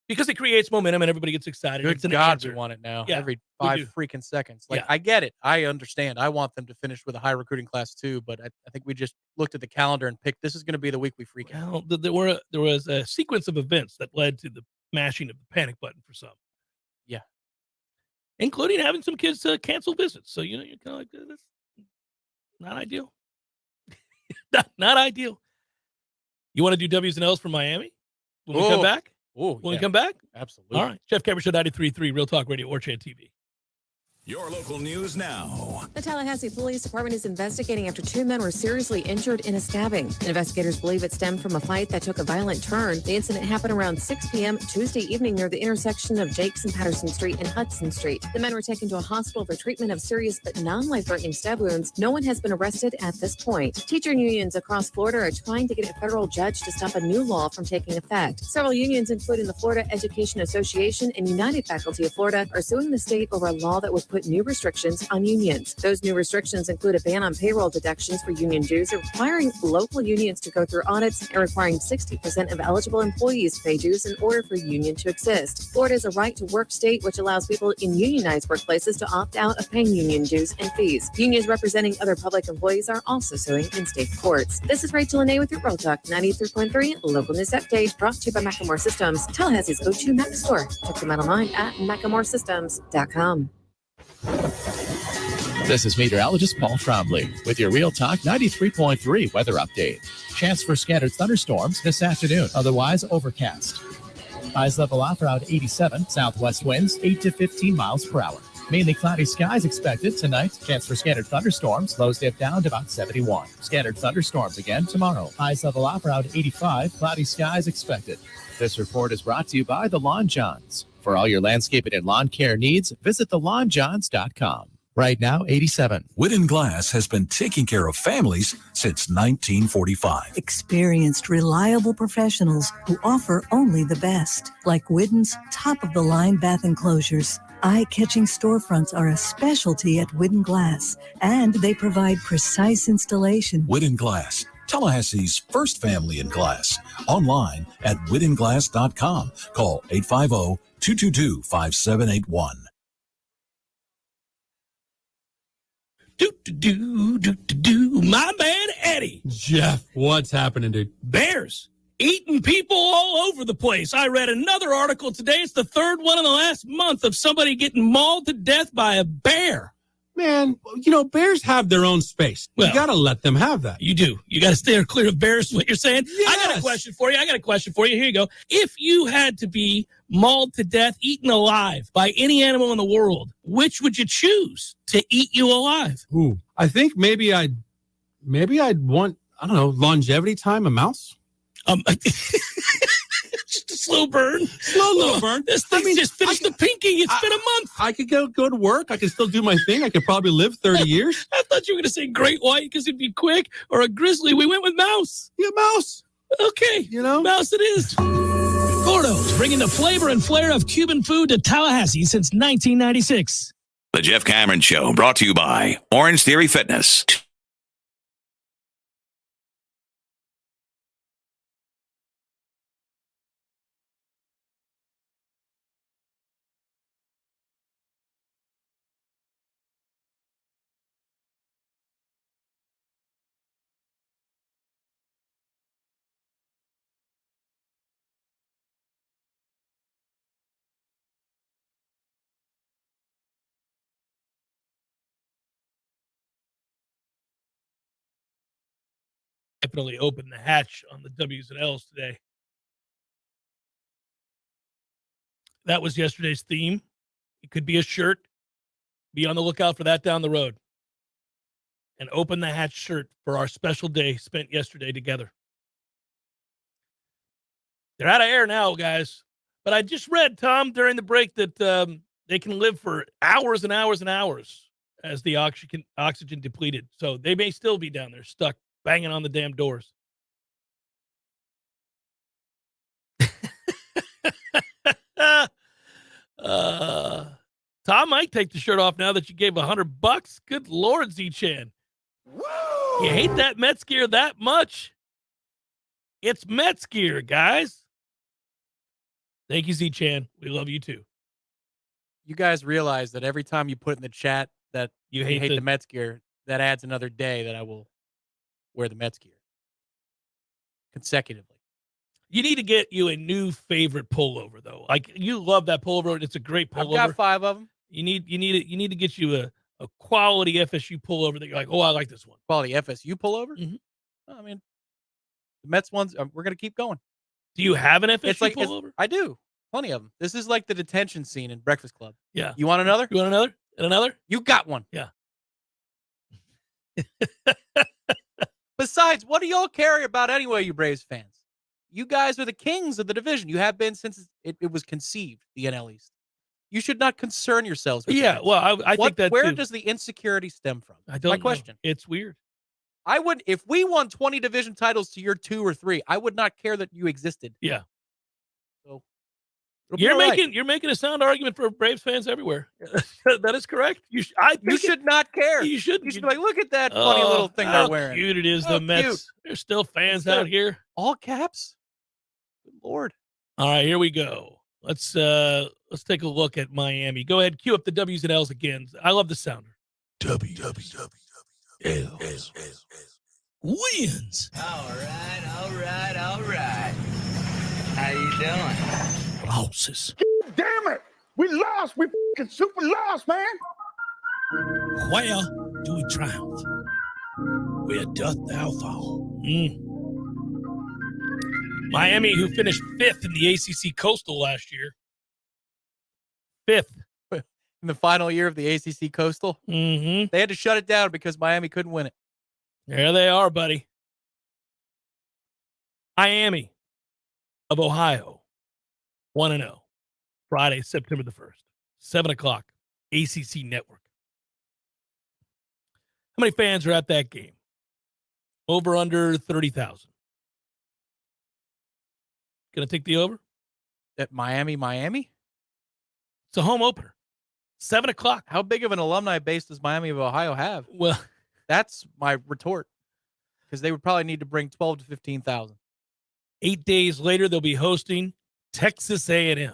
Because it creates momentum and everybody gets excited. Good it's an God, answer. we want it now. Yeah, every we 5 do. freaking seconds. Like, Yeah. I get it. I understand. I want them to finish with a high recruiting class too, but I think we just looked at the calendar and picked, this is going to be the week we freak out. Well, there was a sequence of events that led to the mashing of the panic button for some. Yeah. Including having some kids cancel visits. So, you're kind of like, that's not ideal. not ideal. You want to do W's and L's from Miami when we come back? Oh, When we come back? Absolutely. All right. Jeff Cameron Show 93.3, Real Talk Radio, Warchant TV. Your local news now. The Tallahassee Police Department is investigating after 2 men were seriously injured in a stabbing. Investigators believe it stemmed from a fight that took a violent turn. The incident happened around 6 p.m. Tuesday evening near the intersection of Jakes and Patterson Street and Hudson Street. The men were taken to a hospital for treatment of serious but non-life-threatening stab wounds. No one has been arrested at this point. Teacher unions across Florida are trying to get a federal judge to stop a new law from taking effect. Several unions, including the Florida Education Association and United Faculty of Florida, are suing the state over a law that would put new restrictions on unions. Those new restrictions include a ban on payroll deductions for union dues, requiring local unions to go through audits, and requiring 60% of eligible employees to pay dues in order for a union to exist. Florida is a right-to-work state, which allows people in unionized workplaces to opt out of paying union dues and fees. Unions representing other public employees are also suing in state courts. This is Rachel Lene with your Real Talk 93.3 Local News Update, brought to you by Macklemore Systems, Tallahassee's O2 Mac store. Check them out online at MacklemoreSystems.com. This is meteorologist Paul Trombley with your Real Talk 93.3 weather update. Chance for scattered thunderstorms this afternoon, otherwise overcast. Highs level off around 87, southwest winds 8 to 15 miles per hour. Mainly cloudy skies expected tonight. Chance for scattered thunderstorms, lows dip down to about 71. Scattered thunderstorms again tomorrow. Highs level off around 85, cloudy skies expected. This report is brought to you by the Lawn Johns. For all your landscaping and lawn care needs, visit thelawnjohns.com. Right now, 87. Wooden Glass has been taking care of families since 1945. Experienced, reliable professionals who offer only the best, like Widden's top-of-the-line bath enclosures. Eye-catching storefronts are a specialty at Wooden Glass, and they provide precise installation. Wooden Glass, Tallahassee's first family in glass. Online at widdenglass.com. Call 850-222-5781. My man Eddie. Jeff, what's happening, dude? Bears eating people all over the place. I read another article today. It's the third one in the last month of somebody getting mauled to death by a bear. Man, bears have their own space. You got to let them have that. You do. You got to stay clear of bears, is what you're saying? Yes. I got a question for you. Here you go. If you had to be mauled to death, eaten alive by any animal in the world, which would you choose to eat you alive? Ooh, I think maybe I'd want, I don't know, longevity time, a mouse? Just a slow burn. Slow little burn. This thing just finished the pinky. It's been a month. I could go to work. I could still do my thing. I could probably live 30 years. I thought you were going to say great white because it'd be quick, or a grizzly. We went with mouse. Yeah, mouse. Okay. Mouse it is. Gordo's bringing the flavor and flair of Cuban food to Tallahassee since 1996. The Jeff Cameron Show, brought to you by Orange Theory Fitness. Definitely opened the hatch on the W's and L's today. That was yesterday's theme. It could be a shirt. Be on the lookout for that down the road. An open the hatch shirt for our special day spent yesterday together. They're out of air now, guys. But I just read, Tom, during the break that they can live for hours and hours and hours as the oxygen depleted. So they may still be down there stuck, banging on the damn doors. Tom might take the shirt off now that you gave $100. Good Lord, Z-Chan. You hate that Mets gear that much? It's Mets gear, guys. Thank you, Z-Chan. We love you too. You guys realize that every time you put in the chat that you hate the Mets gear, that adds another day that I will wear the Mets gear consecutively. You need to get you a new favorite pullover, though. Like, you love that pullover. It's a great pullover. I've got 5 of them. You need to get you a quality FSU pullover that you're like, oh, I like this one. Quality FSU pullover? Mm-hmm. I mean, the Mets ones, we're going to keep going. Do you have an FSU pullover? I do. Plenty of them. This is like the detention scene in Breakfast Club. Yeah. You want another? You want another? And another? You got one. Yeah. Besides, what do y'all care about anyway, you Braves fans? You guys are the kings of the division. You have been since it was conceived, the NL East. You should not concern yourselves with that. Well, I think that where too. does the insecurity stem from? I don't My question. Know. It's weird. I would, if we won 20 division titles to your 2 or 3, I would not care that you existed. Yeah. So you're making a sound argument for Braves fans everywhere. That is correct. You should not care. You shouldn't. You should be like, look at that funny little thing they're wearing. How cute it is, the Mets. Cute. There's still fans out here. All caps. Good Lord. All right, here we go. Let's take a look at Miami. Go ahead, cue up the W's and L's again. I love the sounder. W. L's. Wins. All right. How you doing? Losses. Damn it! We lost. We fucking super lost, man. Where do we triumph? Where doth thou fall? Miami, who finished 5th in the ACC Coastal last year. 5th. In the final year of the ACC Coastal. Mm-hmm. They had to shut it down because Miami couldn't win it. There they are, buddy. Miami of Ohio, 1-0. Friday, September the 1st, 7 o'clock, ACC Network. How many fans are at that game? Over, under 30,000. Going to take the over? At Miami? It's a home opener. 7 o'clock. How big of an alumni base does Miami of Ohio have? Well, that's my retort. Because they would probably need to bring 12 to 15,000. 8 days later, they'll be hosting Texas A&M.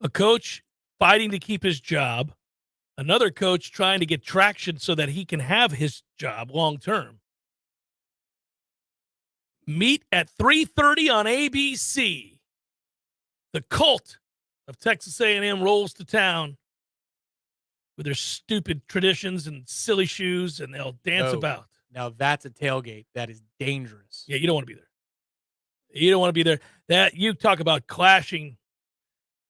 A coach fighting to keep his job. Another coach trying to get traction so that he can have his job long term. Meet at 3:30 on ABC. The cult of Texas A&M rolls to town with their stupid traditions and silly shoes, and they'll dance about. Now that's a tailgate. That is dangerous. Yeah, you don't want to be there. You don't want to be there. That you talk about clashing.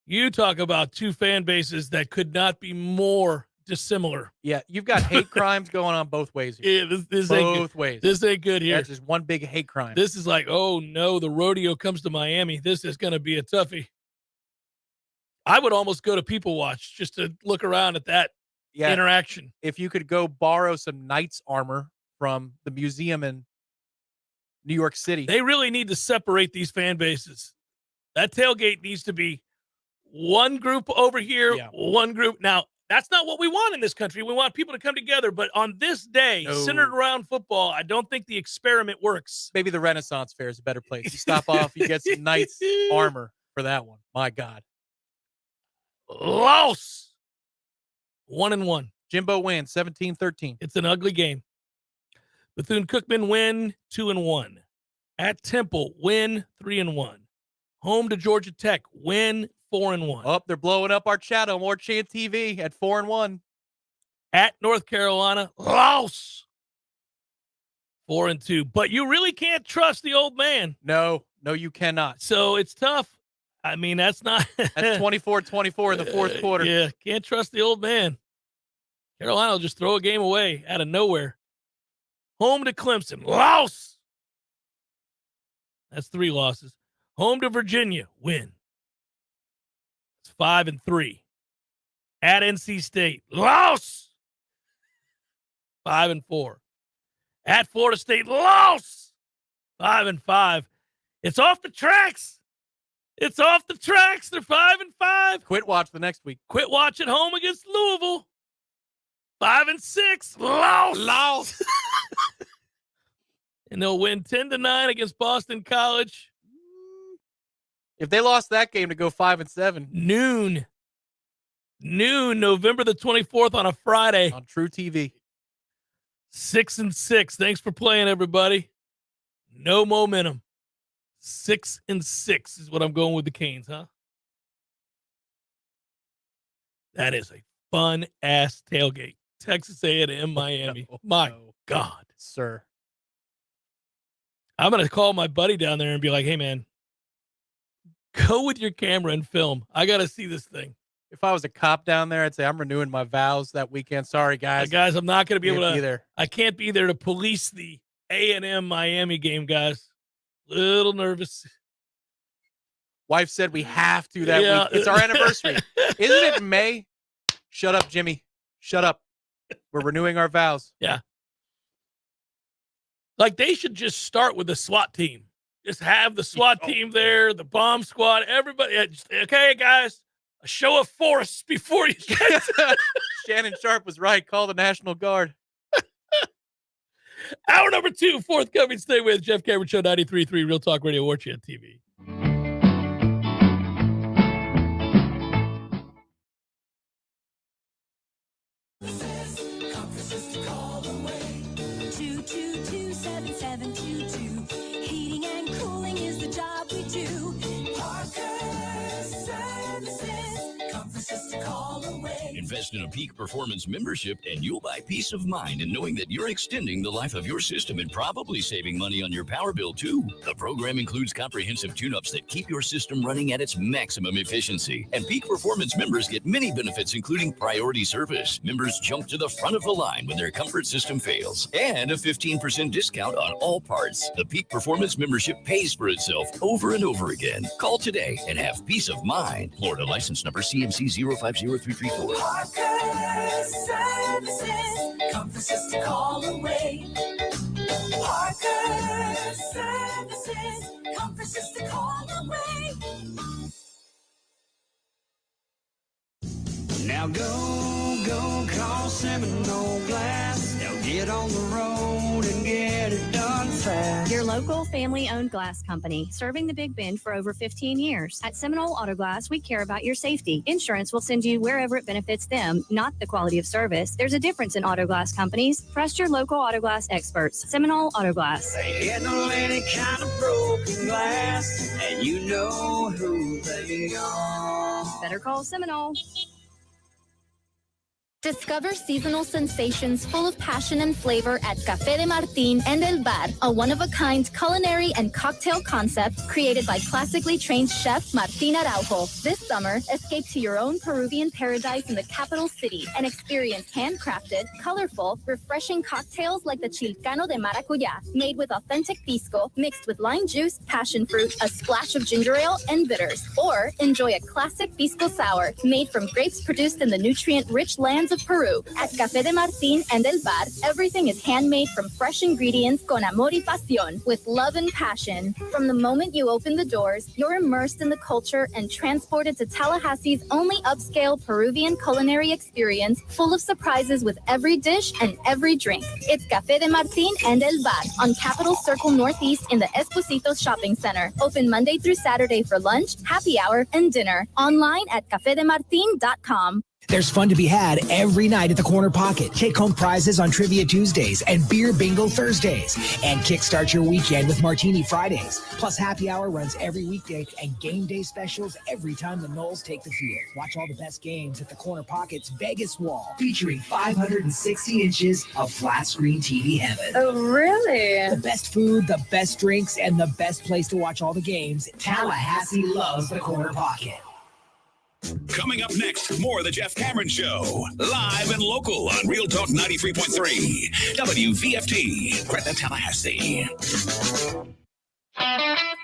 You talk about two fan bases that could not be more dissimilar. Yeah, you've got hate crimes going on both ways here. Yeah, this ain't both good. ways. This ain't good here. That's just one big hate crime. This is like, oh no, the rodeo comes to Miami. This is going to be a toughie. I would almost go to People Watch just to look around at that interaction. If you could go borrow some knight's armor from the museum in New York City. They really need to separate these fan bases. That tailgate needs to be one group over here, one group. Now, that's not what we want in this country. We want people to come together. But on this day, centered around football, I don't think the experiment works. Maybe the Renaissance Fair is a better place. You stop off, you get some knight's armor for that one. My God. Loss. 1-1. Jimbo wins 17-13. It's an ugly game. Bethune-Cookman win 2-1. At Temple, win 3-1. Home to Georgia Tech, win 4-1. Oh, they're blowing up our chat on Warchant TV at 4-1. At North Carolina, loss 4-2. But you really can't trust the old man. No, you cannot. So it's tough. I mean, that's not. That's 24-24 in the fourth quarter. Yeah, can't trust the old man. Carolina will just throw a game away out of nowhere. Home to Clemson, loss. That's 3 losses. Home to Virginia, win. It's 5-3. At NC State, loss. 5-4. At Florida State, loss. 5-5. It's off the tracks. It's off the tracks. They're 5-5. Quit watch the next week. Quit watch at home against Louisville. 5-6. Loss. And they'll win 10-9 against Boston College. If they lost that game to go 5-7. Noon, November the 24th on a Friday. On True TV. 6-6. Thanks for playing, everybody. No momentum. 6-6 is what I'm going with the Canes, huh? That is a fun-ass tailgate. Texas A&M, Miami. My God. Sir. I'm going to call my buddy down there and be like, hey, man, go with your camera and film. I got to see this thing. If I was a cop down there, I'd say I'm renewing my vows that weekend. Sorry, guys. Guys, I'm not going to be able to be there. I can't be there to police the A&M Miami game, guys. Little nervous. Wife said we have to that week. It's our anniversary. Isn't it May? Shut up, Jimmy. Shut up. We're renewing our vows. Yeah. Like, they should just start with the SWAT team. Just have the SWAT team there, the bomb squad, everybody. Okay, guys, a show of force before you get Shannon Sharp was right. Call the National Guard. Hour number 2, forthcoming. Stay with Jeff Cameron Show, 93.3 Real Talk Radio, Warchant TV. Heating and cooling is the job we do. Parker Services. Comfort to call away. Invest in a Peak Performance membership and you'll buy peace of mind in knowing that you're extending the life of your system and probably saving money on your power bill too. The program includes comprehensive tune-ups that keep your system running at its maximum efficiency. And Peak Performance members get many benefits, including priority service. Members jump to the front of the line when their comfort system fails. And a 15% discount on all parts. The Peak Performance membership pays for itself over and over again. Call today and have peace of mind. Florida license number CMC 050334. Parker Services. Comfort to call away. Parker Services. Comfort to call away. Now go call Seminole Glass. Now get on the road and get it done fast. Your local family-owned glass company, serving the Big Bend for over 15 years. At Seminole Auto Glass, we care about your safety. Insurance will send you wherever it benefits them, not the quality of service. There's a difference in auto glass companies. Trust your local auto glass experts. Seminole Auto Glass. They handle any kind of broken glass, and you know who they are. Better call Seminole. Discover seasonal sensations full of passion and flavor at Café de Martín and El Bar, a one-of-a-kind culinary and cocktail concept created by classically trained chef Martín Araujo. This summer, escape to your own Peruvian paradise in the capital city and experience handcrafted, colorful, refreshing cocktails like the Chilcano de Maracuyá, made with authentic pisco, mixed with lime juice, passion fruit, a splash of ginger ale, and bitters. Or enjoy a classic pisco sour, made from grapes produced in the nutrient-rich lands of Peru. At Café de Martín and El Bar, everything is handmade from fresh ingredients con amor y pasión, with love and passion. From the moment you open the doors, you're immersed in the culture and transported to Tallahassee's only upscale Peruvian culinary experience, full of surprises with every dish and every drink. It's Café de Martín and El Bar on Capitol Circle Northeast in the Esposito Shopping Center. Open Monday through Saturday for lunch, happy hour, and dinner. Online at cafedemartin.com. There's fun to be had every night at the Corner Pocket. Take home prizes on Trivia Tuesdays and Beer Bingo Thursdays. And kickstart your weekend with Martini Fridays. Plus happy hour runs every weekday and game day specials every time the Noles take the field. Watch all the best games at the Corner Pocket's Vegas wall, featuring 560 inches of flat screen TV heaven. Oh, really? The best food, the best drinks, and the best place to watch all the games. Tallahassee loves the Corner Pocket. Coming up next, more of the Jeff Cameron Show. Live and local on Real Talk 93.3. WVFT, Gretna, Tallahassee.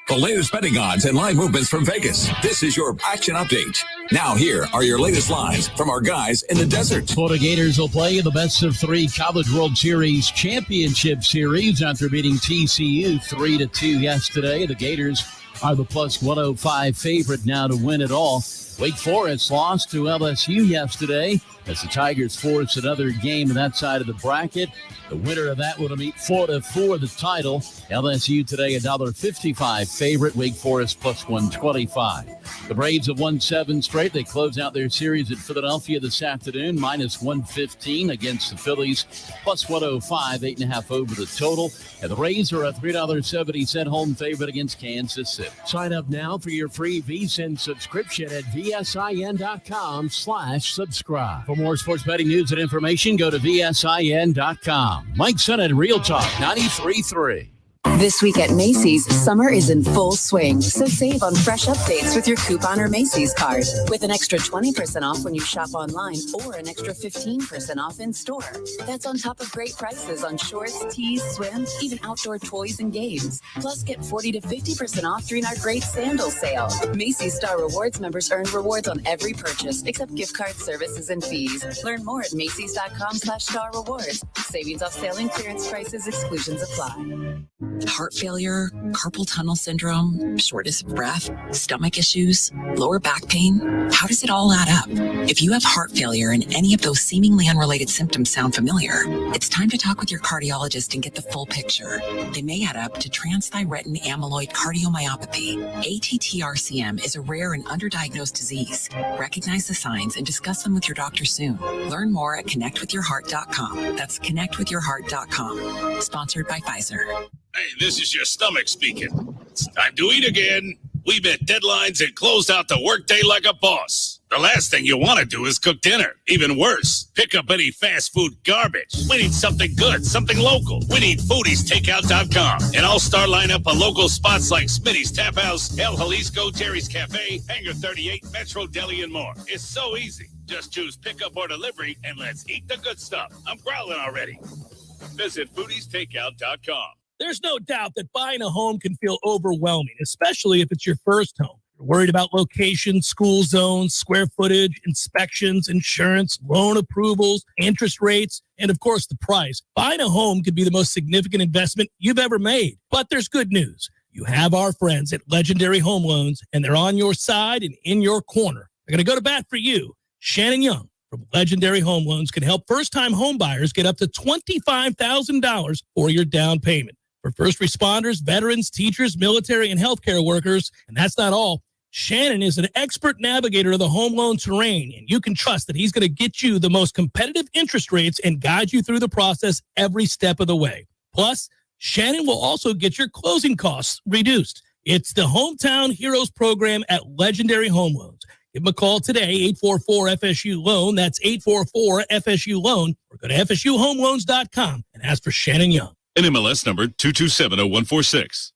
The latest betting odds and line movements from Vegas. This is your action update. Now here are your latest lines from our guys in the desert. Florida Gators will play in the best-of-3 College World Series Championship Series after beating TCU 3-2 yesterday. The Gators are the plus 105 favorite now to win it all. Wake Forest lost to LSU yesterday as the Tigers force another game on that side of the bracket. The winner of that will meet Florida for the title. LSU today $1.55 favorite. Wake Forest plus 125. The Braves have won 7 straight. They close out their series at Philadelphia this afternoon, minus 115 against the Phillies, plus 105, 8.5 over the total. And the Rays are a $3.70 home favorite against Kansas City. Sign up now for your free VSiN subscription at vsin.com/subscribe. For more sports betting news and information, go to vsin.com. Mike Sennett, Real Talk 93.3. This week at Macy's, summer is in full swing, so save on fresh updates with your coupon or Macy's card. With an extra 20% off when you shop online or an extra 15% off in store. That's on top of great prices on shorts, tees, swims, even outdoor toys and games. Plus, get 40 to 50% off during our great sandal sale. Macy's Star Rewards members earn rewards on every purchase, except gift card services and fees. Learn more at Macys.com/Star Rewards. Savings off sale and clearance prices, exclusions apply. Heart failure, carpal tunnel syndrome, shortness of breath, stomach issues, lower back pain. How does it all add up? If you have heart failure and any of those seemingly unrelated symptoms sound familiar, it's time to talk with your cardiologist and get the full picture. They may add up to transthyretin amyloid cardiomyopathy. ATTR-CM is a rare and underdiagnosed disease. Recognize the signs and discuss them with your doctor soon. Learn more at connectwithyourheart.com. That's connectwithyourheart.com. Sponsored by Pfizer. Hey, this is your stomach speaking. It's time to eat again. We met deadlines and closed out the workday like a boss. The last thing you want to do is cook dinner. Even worse, pick up any fast food garbage. We need something good, something local. We need foodiestakeout.com. An all-star lineup of local spots like Smitty's Tap House, El Jalisco, Terry's Cafe, Hangar 38, Metro Deli, and more. It's so easy. Just choose pickup or delivery, and let's eat the good stuff. I'm growling already. Visit foodiestakeout.com. There's no doubt that buying a home can feel overwhelming, especially if it's your first home. You're worried about location, school zones, square footage, inspections, insurance, loan approvals, interest rates, and of course the price. Buying a home could be the most significant investment you've ever made. But there's good news. You have our friends at Legendary Home Loans, and they're on your side and in your corner. They're going to go to bat for you. Shannon Young from Legendary Home Loans can help first-time home buyers get up to $25,000 for your down payment. For first responders, veterans, teachers, military, and healthcare workers. And that's not all. Shannon is an expert navigator of the home loan terrain, and you can trust that he's going to get you the most competitive interest rates and guide you through the process every step of the way. Plus, Shannon will also get your closing costs reduced. It's the Hometown Heroes program at Legendary Home Loans. Give them a call today, 844-FSU-LOAN. That's 844-FSU-LOAN. Or go to FSUHomeLoans.com and ask for Shannon Young. NMLS number 2270146.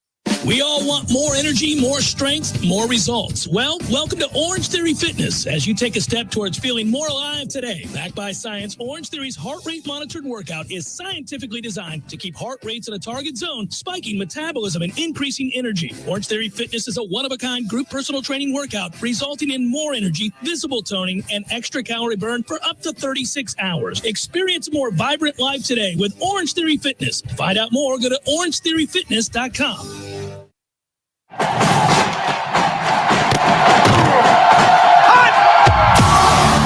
We all want more energy, more strength, more results. Well, welcome to Orange Theory Fitness as you take a step towards feeling more alive today. Backed by science, Orange Theory's heart rate monitored workout is scientifically designed to keep heart rates in a target zone, spiking metabolism and increasing energy. Orange Theory Fitness is a one-of-a-kind group personal training workout resulting in more energy, visible toning, and extra calorie burn for up to 36 hours. Experience a more vibrant life today with Orange Theory Fitness. To find out more, go to orangetheoryfitness.com.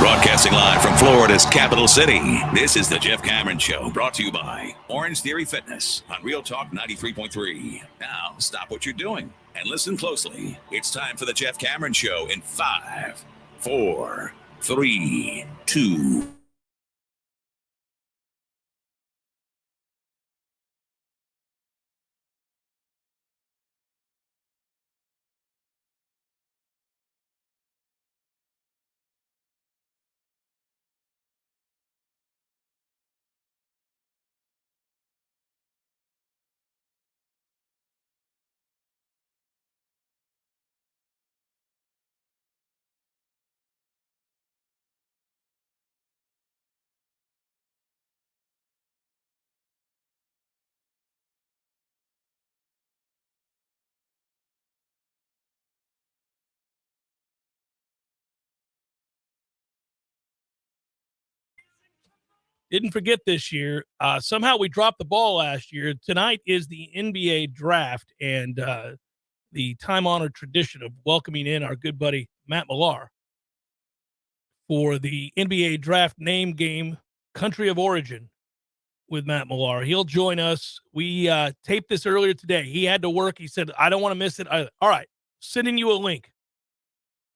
Broadcasting live from Florida's capital city, this is the Jeff Cameron Show, brought to you by Orange Theory Fitness on Real Talk 93.3. Now, stop what you're doing and listen closely. It's time for the Jeff Cameron Show in 5, 4, 3, 2. Didn't forget this year. Somehow we dropped the ball last year. Tonight is the NBA draft and the time-honored tradition of welcoming in our good buddy Matt Millar for the NBA draft name game, country of origin. with Matt Millar. He'll join us. We taped this earlier today. He had to work. He said, I don't want to miss it. All right, sending you a link.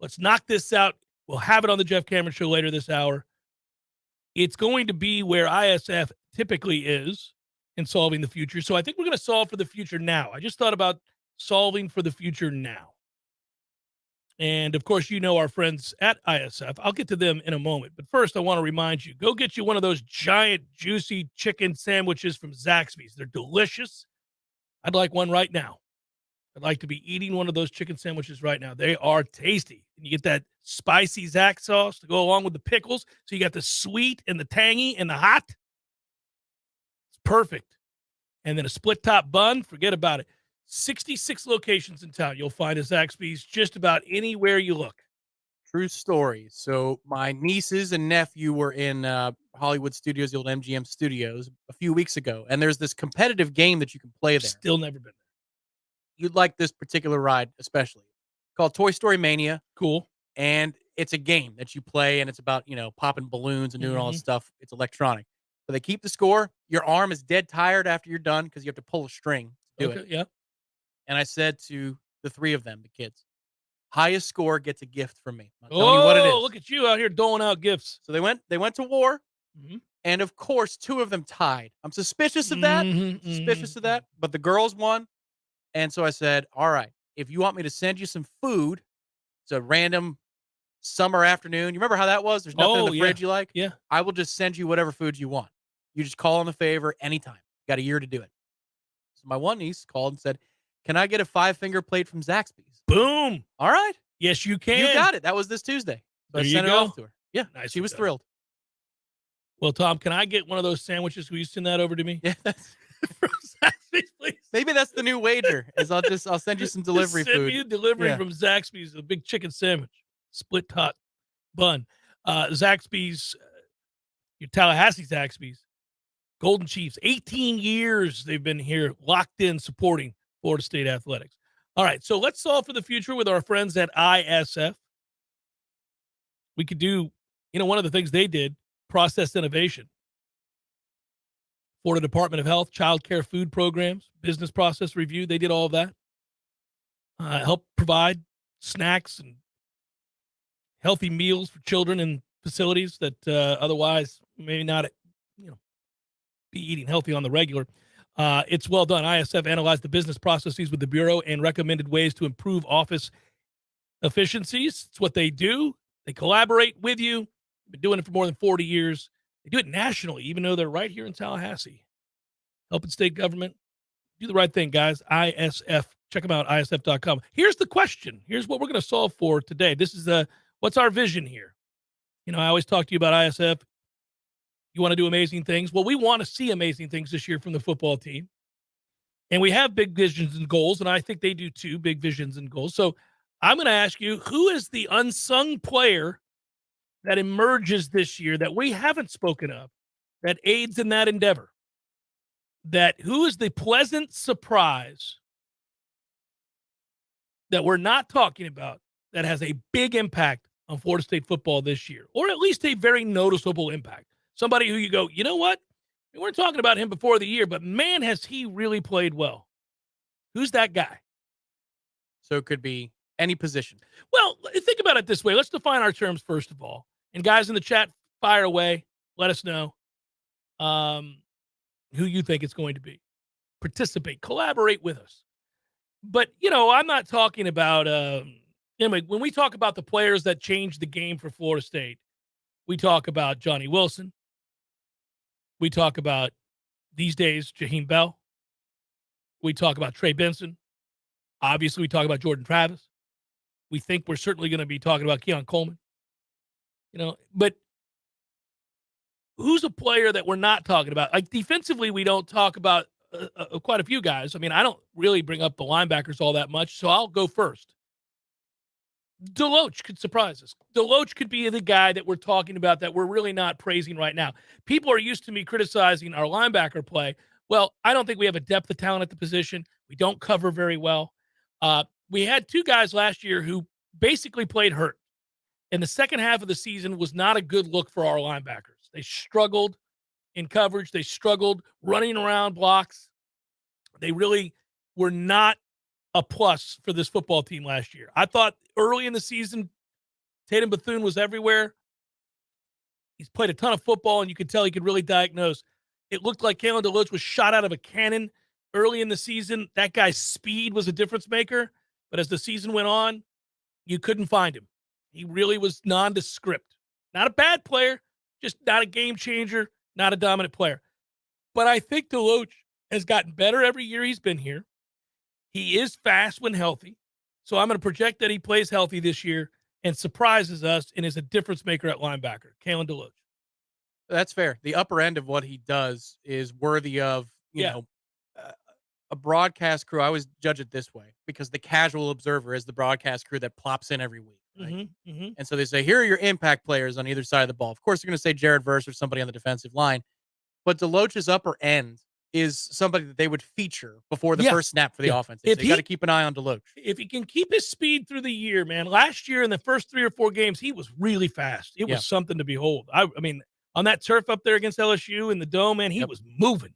Let's knock this out. We'll have it on the Jeff Cameron Show later this hour. It's going to be where ISF typically is in solving the future. So I think we're going to solve for the future now. I just thought about solving for the future now. And, of course, you know our friends at ISF. I'll get to them in a moment. But first, I want to remind you, go get you one of those giant, juicy chicken sandwiches from Zaxby's. They're delicious. I'd like one right now. I'd like to be eating one of those chicken sandwiches right now. They are tasty. And you get that spicy Zax sauce to go along with the pickles. So you got the sweet and the tangy and the hot. It's perfect. And then a split top bun, forget about it. 66 locations in town. You'll find a Zaxby's just about anywhere you look. True story. So my nieces and nephew were in Hollywood Studios, the old MGM Studios, a few weeks ago. And there's this competitive game that you can play there. Still never been there. You'd like this particular ride, especially. Called Toy Story Mania. Cool. And it's a game that you play, and it's about, popping balloons and doing all this stuff. It's electronic. But they keep the score. Your arm is dead tired after you're done because you have to pull a string to do it. Yeah. And I said to the three of them, the kids, highest score gets a gift from me. I'm telling you what it is. Look at you out here doling out gifts. So they went to war. And of course, two of them tied. I'm suspicious of that. Of that. But the girls won. And so I said, all right, if you want me to send you some food, it's a random summer afternoon. You remember how that was? There's nothing in the fridge you like? Yeah. I will just send you whatever foods you want. You just call on the favor anytime. Got a year to do it. So my one niece called and said, can I get a 5-finger plate from Zaxby's? Boom. All right. Yes, you can. You got it. That was this Tuesday. So There I you sent it go. off to her. Yeah. Nice She was with that. thrilled. Well, Tom, can I get one of those sandwiches? Will you send that over to me? Yeah. From Zaxby's, please. Maybe that's the new wager. I'll send you some delivery Send food. me a delivery from Zaxby's, a big chicken sandwich, split top bun. Zaxby's, your Tallahassee Zaxby's, Golden Chiefs, 18 years they've been here, locked in, supporting Florida State athletics. All right, so let's solve for the future with our friends at ISF. We could do, one of the things they did, process innovation. Florida Department of Health, child care food programs, business process review, they did all of that. Help provide snacks and healthy meals for children in facilities that otherwise may not, be eating healthy on the regular. It's well done. ISF analyzed the business processes with the Bureau and recommended ways to improve office efficiencies. It's what they do. They collaborate with you. They've been doing it for more than 40 years. They do it nationally, even though they're right here in Tallahassee. Helping state government. Do the right thing, guys. ISF. Check them out, isf.com. Here's the question. Here's what we're going to solve for today. This is what's our vision here? I always talk to you about ISF. You want to do amazing things? Well, we want to see amazing things this year from the football team. And we have big visions and goals, and I think they do too, big visions and goals. So I'm going to ask you, who is the unsung player that emerges this year that we haven't spoken of, that aids in that endeavor? Who is the pleasant surprise that we're not talking about that has a big impact on Florida State football this year, or at least a very noticeable impact? Somebody who you go, you know what? We weren't talking about him before the year, but man, has he really played well. Who's that guy? So it could be any position. Well, think about it this way. Let's define our terms first of all. And guys in the chat, fire away. Let us know who you think it's going to be. Participate, collaborate with us. But, I'm not talking about, anyway, when we talk about the players that changed the game for Florida State, we talk about Johnny Wilson. We talk about, these days, Jaheim Bell. We talk about Trey Benson. Obviously, we talk about Jordan Travis. We think we're certainly going to be talking about Keon Coleman. But who's a player that we're not talking about? Like defensively, we don't talk about quite a few guys. I mean, I don't really bring up the linebackers all that much, so I'll go first. Deloach could surprise us. Deloach could be the guy that we're talking about that we're really not praising right now. People are used to me criticizing our linebacker play. Well, I don't think we have a depth of talent at the position. We don't cover very well. We had two guys last year who basically played hurt. And the second half of the season was not a good look for our linebackers. They struggled. in coverage. They struggled running around blocks. They really were not a plus for this football team last year. I thought early in the season, Tatum Bethune was everywhere. He's played a ton of football, and you could tell he could really diagnose. It looked like Kalen DeLoach was shot out of a cannon early in the season. That guy's speed was a difference maker, but as the season went on, you couldn't find him. He really was nondescript. Not a bad player, just not a game changer, not a dominant player. But I think DeLoach has gotten better every year he's been here. He is fast when healthy. So I'm going to project that he plays healthy this year and surprises us and is a difference maker at linebacker. Kalen DeLoach. That's fair. The upper end of what he does is worthy of, you know, a broadcast crew. I always judge it this way because the casual observer is the broadcast crew that plops in every week. Right? And so they say, here are your impact players on either side of the ball. Of course, they're going to say Jared Verse or somebody on the defensive line. But DeLoach's upper end is somebody that they would feature before the first snap for the offense. They got to keep an eye on DeLoach. If he can keep his speed through the year, man, last year in the first 3 or 4 games, he was really fast. It was something to behold. I mean, on that turf up there against LSU in the dome, man, he was moving.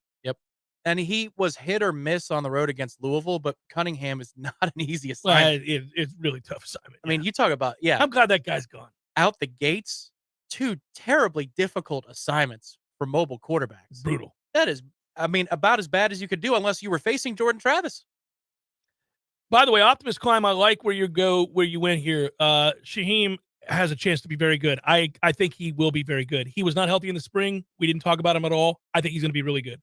And he was hit or miss on the road against Louisville, but Cunningham is not an easy assignment. It's really tough assignment. I mean, you talk about, I'm glad that guy's gone. Out the gates, 2 terribly difficult assignments for mobile quarterbacks. Brutal. That is, I mean, about as bad as you could do unless you were facing Jordan Travis. By the way, Optimus Climb, I like where you went here. Shaheem has a chance to be very good. I think he will be very good. He was not healthy in the spring. We didn't talk about him at all. I think he's going to be really good.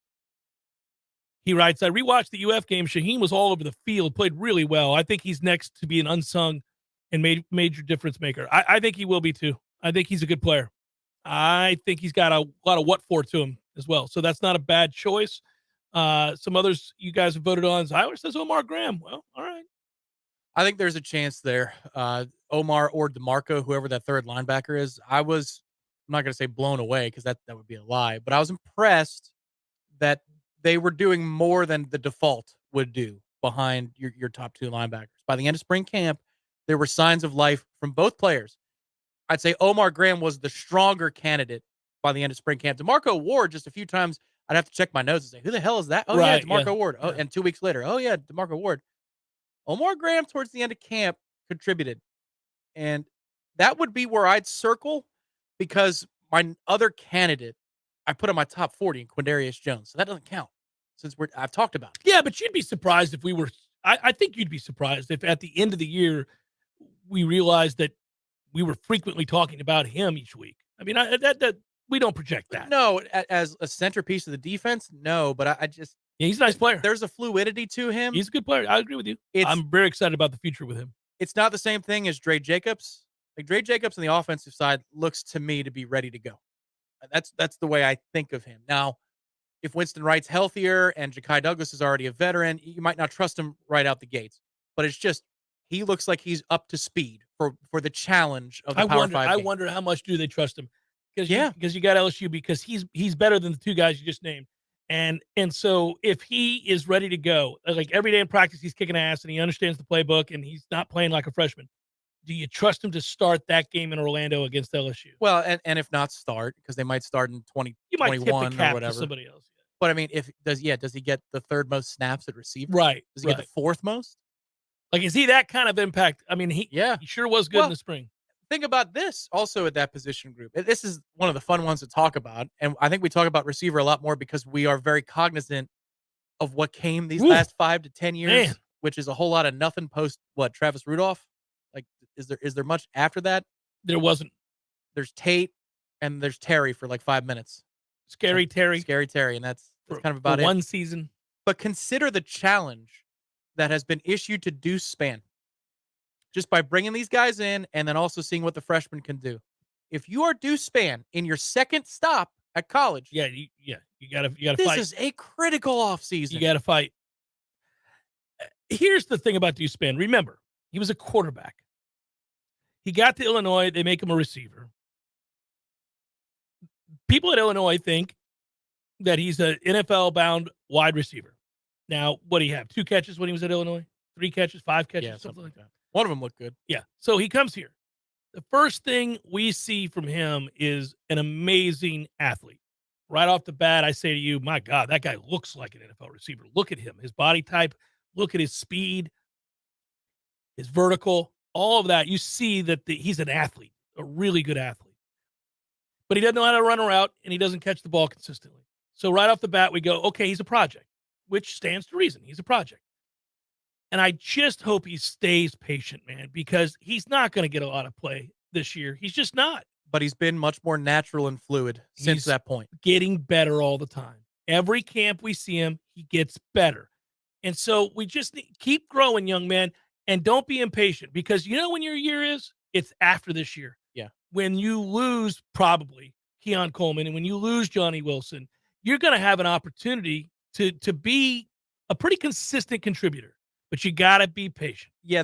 He writes, I rewatched the UF game. Shaheem was all over the field, played really well. I think he's next to be an unsung and major difference maker. I think he will be too. I think he's a good player. I think he's got a lot of what for to him as well. So that's not a bad choice. Some others you guys have voted on. Zyler says Omar Graham. Well, all right. I think there's a chance there. Omar or DeMarco, whoever that third linebacker is. I'm not going to say blown away because that would be a lie, but I was impressed that they were doing more than the default would do behind your top 2 linebackers. By the end of spring camp, there were signs of life from both players. I'd say Omar Graham was the stronger candidate by the end of spring camp. DeMarco Ward, just a few times, I'd have to check my notes and say, who the hell is that? Oh, right, yeah, DeMarco Ward. Oh, and 2 weeks later, oh, yeah, DeMarco Ward. Omar Graham, towards the end of camp, contributed. And that would be where I'd circle because my other candidate, I put on my top 40 in Quindarius Jones. So that doesn't count since I've talked about it. Yeah, but you'd be surprised if we were – I think you'd be surprised if at the end of the year we realized that we were frequently talking about him each week. I mean, that we don't project that. No, as a centerpiece of the defense, no. But I just – yeah, he's a nice player. There's a fluidity to him. He's a good player. I agree with you. I'm very excited about the future with him. It's not the same thing as Dre Jacobs. Like Dre Jacobs on the offensive side looks to me to be ready to go. That's the way I think of him. Now, if Winston Wright's healthier and Ja'Kai Douglas is already a veteran, you might not trust him right out the gates. But it's just he looks like he's up to speed for the challenge of the Power 5 game. I wonder how much do they trust him? Because you got LSU because he's better than the 2 guys you just named. And so if he is ready to go, like every day in practice he's kicking ass and he understands the playbook and he's not playing like a freshman, do you trust him to start that game in Orlando against LSU? Well, and if not start, because they might start in 2021 you might tip the cap or whatever. To somebody else. But I mean, does he get the 3rd most snaps at receiver? Right. Does he get the 4th most? Like, is he that kind of impact? I mean, he sure was good in the spring. Think about this also at that position group. This is one of the fun ones to talk about. And I think we talk about receiver a lot more because we are very cognizant of what came these last 5 to 10 years, which is a whole lot of nothing post Travis Rudolph. Like, is there much after that? There wasn't. There's Tate and there's Terry for like 5 minutes. Scary Terry, and that's kind of about it. One season. But consider the challenge that has been issued to Deuce Spann, just by bringing these guys in and then also seeing what the freshmen can do. If you are Deuce Spann in your 2nd stop at college, you gotta fight. This is a critical offseason. You gotta fight. Here's the thing about Deuce Spann. Remember, he was a quarterback. He got to Illinois. They make him a receiver. People at Illinois think that he's an NFL-bound wide receiver. Now, what do you have? 2 catches when he was at Illinois? 3 catches? 5 catches? Something like that. One of them looked good. Yeah. So he comes here. The first thing we see from him is an amazing athlete, right off the bat, I say to you, my God, that guy looks like an NFL receiver. Look at him, his body type, look at his speed, his vertical, all of that. You see that he's an athlete, a really good athlete. But he doesn't know how to run a route, and he doesn't catch the ball consistently. So right off the bat, we go, okay, he's a project, which stands to reason. He's a project. And I just hope he stays patient, man, because he's not going to get a lot of play this year. He's just not. But he's been much more natural and fluid since that point. Getting better all the time. Every camp we see him, he gets better. And so we just keep growing, young man, and don't be impatient, because you know when your year is? It's after this year. Yeah. When you lose probably Keon Coleman and when you lose Johnny Wilson, you're going to have an opportunity to be a pretty consistent contributor, but you got to be patient. Yeah,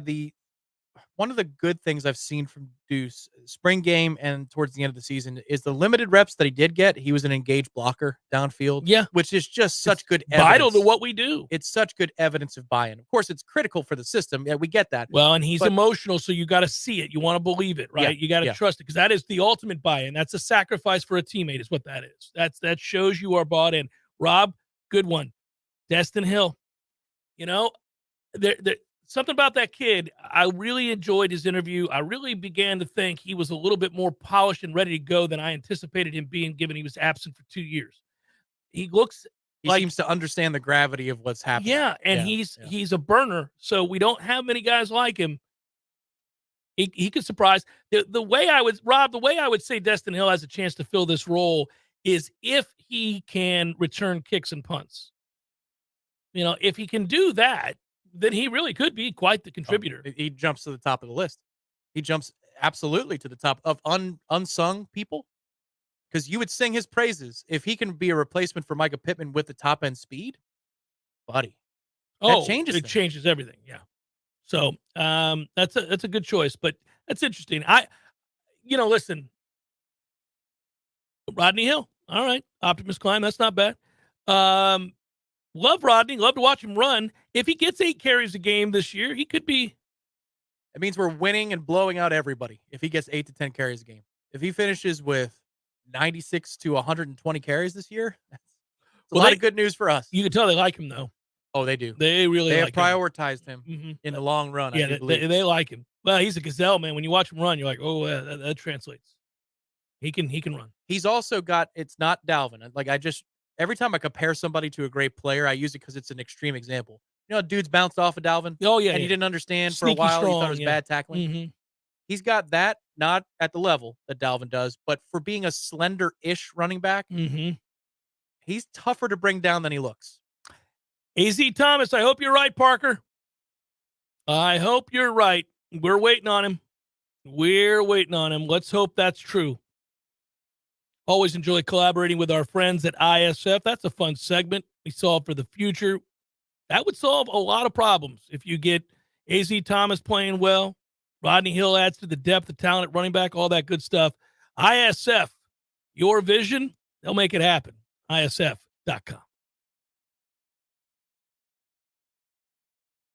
one of the good things I've seen from Deuce spring game and towards the end of the season is the limited reps that he did get. He was an engaged blocker downfield. Yeah. Which is just such good Vital evidence. to what we do. It's such good evidence of buy-in. Of course, it's critical for the system. Yeah, we get that. Well, and he's emotional, so you got to see it. You want to believe it, right? Yeah, You got to trust it, because that is the ultimate buy-in. That's a sacrifice for a teammate is what that is. That shows you are bought in. Rob, good one. Destin Hill. You know, there something about that kid, I really enjoyed his interview. I really began to think he was a little bit more polished and ready to go than I anticipated him being, given he was absent for 2 years. He seems to understand the gravity of what's happening. Yeah, and he's a burner, so we don't have many guys like him. He could surprise. The way I would say Destin Hill has a chance to fill this role is if he can return kicks and punts. You know, if he can do that, then he really could be quite the contributor. He jumps to the top of the list. He jumps absolutely to the top of unsung people, because you would sing his praises if he can be a replacement for Micah Pittman with the top end speed, buddy. That changes everything. Yeah. So that's a good choice, but that's interesting. Listen, Rodney Hill. All right, Optimus Climb. That's not bad. Love Rodney. Love to watch him run. If he gets 8 carries a game this year, he could be. It means we're winning and blowing out everybody if he gets 8 to 10 carries a game. If he finishes with 96 to 120 carries this year, that's a lot of good news for us. You can tell they like him, though. Oh, they do. They really they like have prioritized him in the long run. Yeah, they like him. Well, he's a gazelle, man. When you watch him run, you're like, oh, that translates. He can run. He's also got, it's not Dalvin. Like every time I compare somebody to a great player, I use it because it's an extreme example. You know, dudes bounced off of Dalvin. Oh, yeah. And he didn't understand Sneaky for a while. strong, He thought it was bad tackling. Mm-hmm. He's got that, not at the level that Dalvin does, but for being a slender-ish running back, he's tougher to bring down than he looks. A.Z. Thomas, I hope you're right, Parker. I hope you're right. We're waiting on him. Let's hope that's true. Always enjoy collaborating with our friends at ISF. That's a fun segment we solve for the future. That would solve a lot of problems if you get A.Z. Thomas playing well. Rodney Hill adds to the depth of talent at running back, all that good stuff. ISF, your vision, they'll make it happen. ISF.com.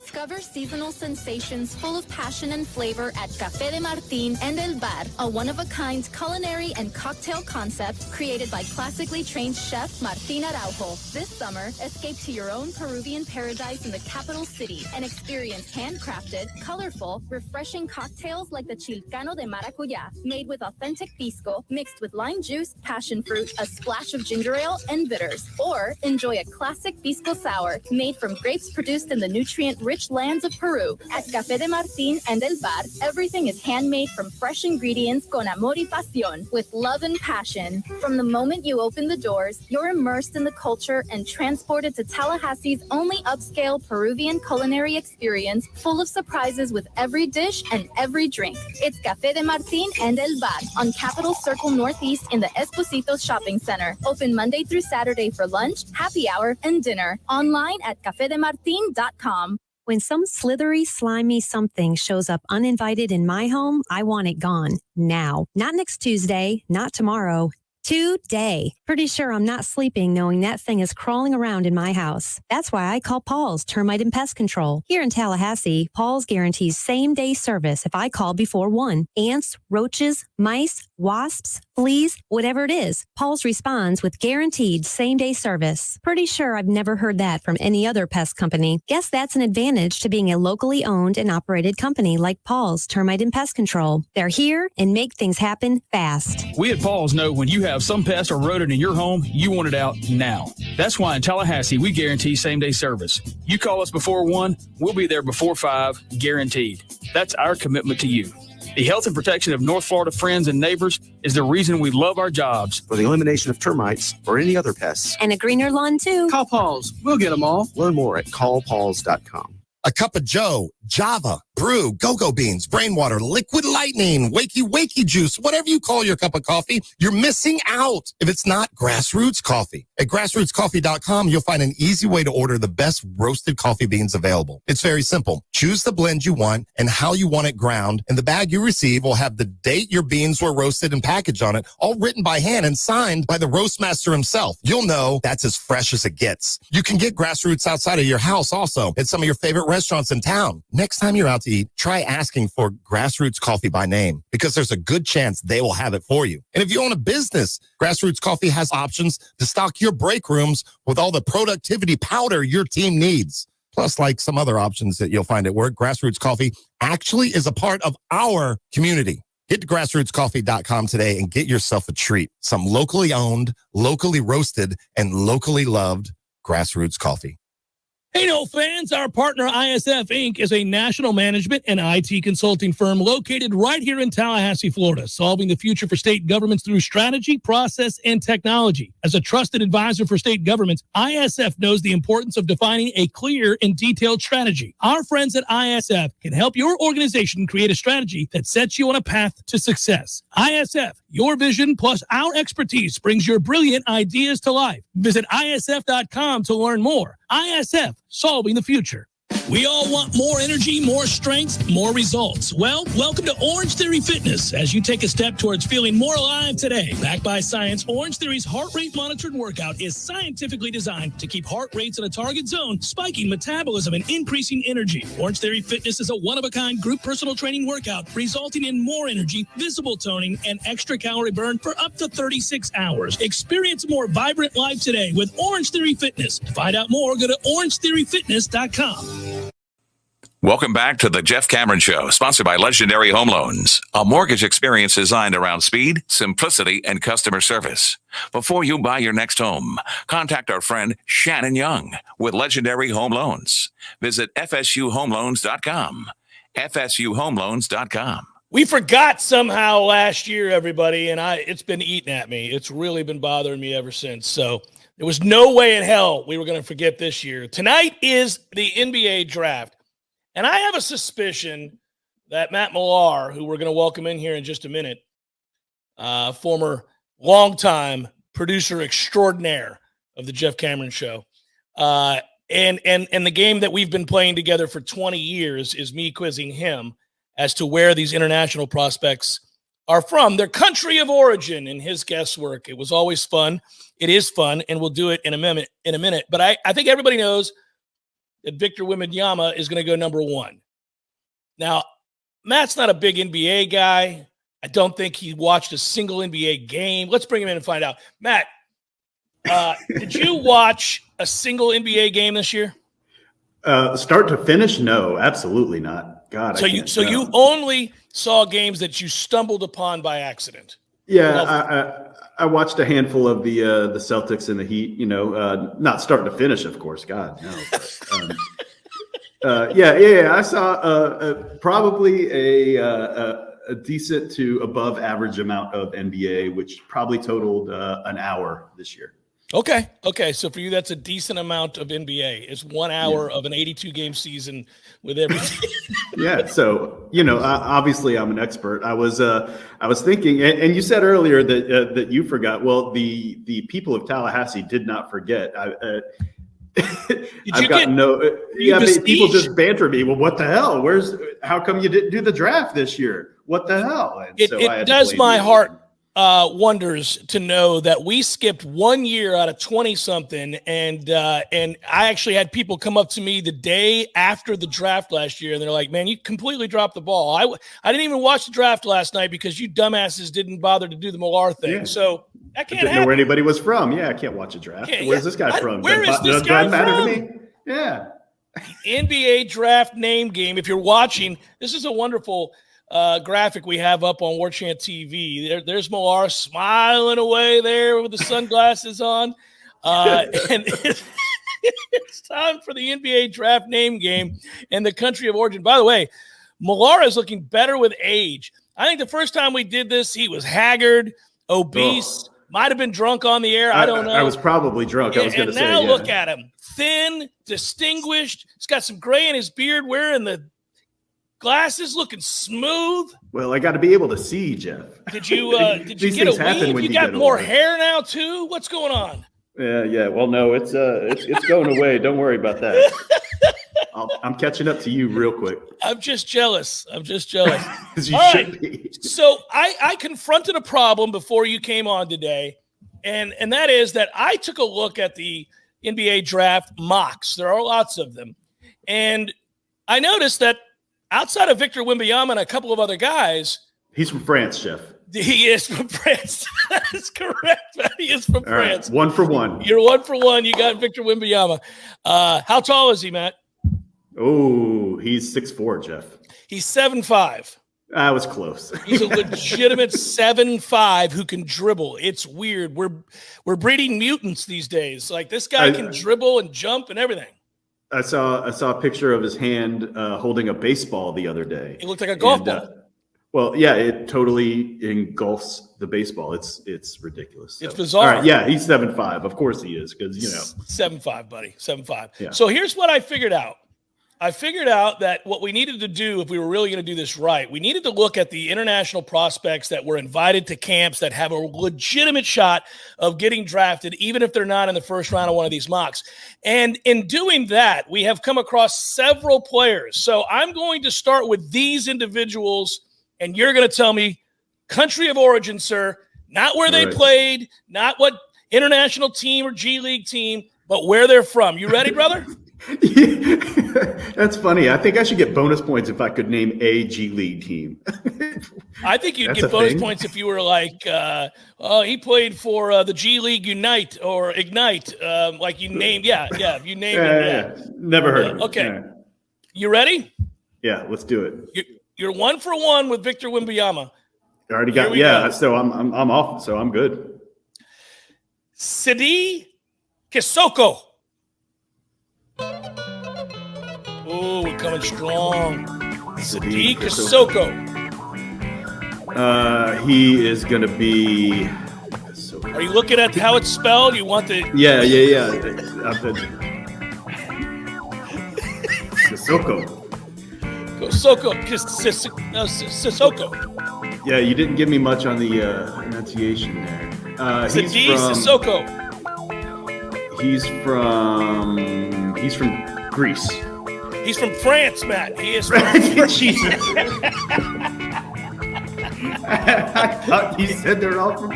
Discover seasonal sensations full of passion and flavor at Café de Martín and El Bar, a one-of-a-kind culinary and cocktail concept created by classically trained chef Martín Araujo. This summer, escape to your own Peruvian paradise in the capital city and experience handcrafted, colorful, refreshing cocktails like the Chilcano de Maracuyá, made with authentic pisco, mixed with lime juice, passion fruit, a splash of ginger ale, and bitters. Or enjoy a classic pisco sour made from grapes produced in the nutrient-rich lands of Peru. At Café de Martín and El Bar, everything is handmade from fresh ingredients con amor y pasión, with love and passion. From the moment you open the doors, you're immersed in the culture and transported to Tallahassee's only upscale Peruvian culinary experience, full of surprises with every dish and every drink. It's Café de Martín and El Bar on Capitol Circle Northeast in the Esposito Shopping Center. Open Monday through Saturday for lunch, happy hour, and dinner. Online at cafedemartin.com. When some slithery, slimy something shows up uninvited in my home, I want it gone. Now. Not next Tuesday, not tomorrow. Today. Pretty sure I'm not sleeping knowing that thing is crawling around in my house. That's why I call Paul's Termite and Pest Control. Here in Tallahassee, Paul's guarantees same-day service if I call before 1. Ants, roaches, mice, wasps, fleas, whatever it is, Paul's responds with guaranteed same-day service. Pretty sure I've never heard that from any other pest company. Guess that's an advantage to being a locally owned and operated company like Paul's Termite and Pest Control. They're here and make things happen fast. We at Paul's know when you have some pest or rodent in your home, you want it out now. That's why in Tallahassee, we guarantee same-day service. You call us before 1, we'll be there before 5, guaranteed. That's our commitment to you. The health and protection of North Florida friends and neighbors is the reason we love our jobs. For the elimination of termites or any other pests. And a greener lawn, too. Call Paul's. We'll get them all. Learn more at callpauls.com. A cup of Joe, Java, Brew, Go-Go Beans, Brainwater, Liquid Lightning, Wakey Juice, whatever you call your cup of coffee, you're missing out if it's not Grassroots Coffee. At grassrootscoffee.com, you'll find an easy way to order the best roasted coffee beans available. It's very simple. Choose the blend you want and how you want it ground, and the bag you receive will have the date your beans were roasted and packaged on it, all written by hand and signed by the roast master himself. You'll know that's as fresh as it gets. You can get Grassroots outside of your house also at some of your favorite restaurants in town. Next time you're out to eat, try asking for Grassroots Coffee by name, because there's a good chance they will have it for you. And if you own a business, Grassroots Coffee has options to stock your break rooms with all the productivity powder your team needs. Plus, like some other options that you'll find at work, Grassroots Coffee actually is a part of our community. Get to grassrootscoffee.com today and get yourself a treat. Some locally owned, locally roasted, and locally loved Grassroots Coffee. Hey, no fans, our partner ISF Inc. is a national management and IT consulting firm located right here in Tallahassee, Florida, solving the future for state governments through strategy, process, and technology. As a trusted advisor for state governments, ISF knows the importance of defining a clear and detailed strategy. Our friends at ISF can help your organization create a strategy that sets you on a path to success. ISF, your vision plus our expertise brings your brilliant ideas to life. Visit ISF.com to learn more. ISF, solving the future. We all want more energy, more strength, more results. Well, welcome to Orange Theory Fitness as you take a step towards feeling more alive today. Backed by science, Orange Theory's heart rate monitored workout is scientifically designed to keep heart rates in a target zone, spiking metabolism and increasing energy. Orange Theory Fitness is a one-of-a-kind group personal training workout resulting in more energy, visible toning, and extra calorie burn for up to 36 hours. Experience a more vibrant life today with Orange Theory Fitness. To find out more, go to orangetheoryfitness.com. Welcome back to the Jeff Cameron Show, sponsored by Legendary Home Loans, a mortgage experience designed around speed, simplicity, and customer service. Before you buy your next home, contact our friend Shannon Young with Legendary Home Loans. Visit FSUHomeLoans.com. FSUHomeLoans.com. We forgot somehow last year, everybody, and it's been eating at me. It's really been bothering me ever since. So there was no way in hell we were going to forget this year. Tonight is the NBA draft. And I have a suspicion that Matt Millar, who we're going to welcome in here in just a minute, former longtime producer extraordinaire of the Jeff Cameron Show, and the game that we've been playing together for 20 years is me quizzing him as to where these international prospects are from, their country of origin, in his guesswork. It was always fun. It is fun, and we'll do it in a minute. But I think everybody knows that Victor Wembanyama is going to go number 1. Now, Matt's not a big NBA guy. I don't think he watched a single NBA game. Let's bring him in and find out. Matt, did you watch a single NBA game this year? Start to finish? No, absolutely not. God. So you only saw games that you stumbled upon by accident. Yeah, I watched a handful of the Celtics and the Heat. You know, not start to finish, of course. God, no. But, yeah. I saw probably a decent to above average amount of NBA, which probably totaled an hour this year. Okay. So for you, that's a decent amount of NBA. It's 1 hour of an 82-game season with everything. Yeah. So, you know, obviously I'm an expert. I was thinking, and you said earlier that you forgot. Well, the people of Tallahassee did not forget. People just banter me. Well, what the hell? How come you didn't do the draft this year? What the hell? And it does my heart wonders to know that we skipped 1 year out of 20-something, and I actually had people come up to me the day after the draft last year, and they're like, "Man, you completely dropped the ball. I didn't even watch the draft last night because you dumbasses didn't bother to do the Millar thing." Yeah. So that can't I didn't know where anybody was from. Yeah, I can't watch a draft. Where's this guy from? Where is this guy from? To me? Yeah. NBA draft name game. If you're watching, this is a wonderful graphic we have up on Warchant TV. There's Millar smiling away there with the sunglasses on. And it's time for the NBA draft name game and the country of origin. By the way, Millar is looking better with age. I think the first time we did this, he was haggard, obese, might have been drunk on the air. I don't know. I was probably drunk. I was going to say. And now look at him. Thin, distinguished. He's got some gray in his beard, wearing the glasses, looking smooth. Well, I got to be able to see, Jeff. Did you get a weave? You got more hair now too? What's going on? Yeah. Well, no, it's going away. Don't worry about that. I'm catching up to you real quick. I'm just jealous. As you should be. So I confronted a problem before you came on today, and that is that I took a look at the NBA draft mocks. There are lots of them, and I noticed that outside of Victor Wembanyama and a couple of other guys, he's from France, Jeff. He is from France. That is correct. He is from France. Right, 1 for 1. You're 1 for 1. You got Victor Wembanyama. How tall is he, Matt? Oh, he's 6'4", Jeff. He's 7'5". I was close. He's a legitimate 7'5" who can dribble. It's weird. We're breeding mutants these days. Like, this guy can dribble and jump and everything. I saw a picture of his hand holding a baseball the other day. It looked like a golf ball. Well, yeah, it totally engulfs the baseball. It's ridiculous. So. It's bizarre. All right, yeah, he's 7'5". Of course he is, because 7'5", buddy, 7'5". Yeah. So here's what I figured out. I figured out that what we needed to do, if we were really going to do this right, we needed to look at the international prospects that were invited to camps that have a legitimate shot of getting drafted, even if they're not in the first round of one of these mocks. And in doing that, we have come across several players. So I'm going to start with these individuals, and you're going to tell me country of origin, sir, not where they played, not what international team or G League team, but where they're from. You ready, brother? That's funny. I think I should get bonus points if I could name a G League team. I think you'd get bonus points if you were like, he played for the G League Unite or Ignite. Like you named, if you named him. Yeah. Never heard of him. Okay. Right. You ready? Yeah, let's do it. You're 1 for 1 with Victor Wembanyama. I already got, go. So I'm off, so I'm good. Sidi Kisoko. Oh, we're coming strong. Sadiq Kisoko. He is going to be... Are you looking at how it's spelled? You want the... Yeah. Sissoko. Sissoko. Yeah, you didn't give me much on the pronunciation there. Sadiq Sissoko. He's from Greece. He's from France, Matt. He is from Jesus. I thought you said they're all from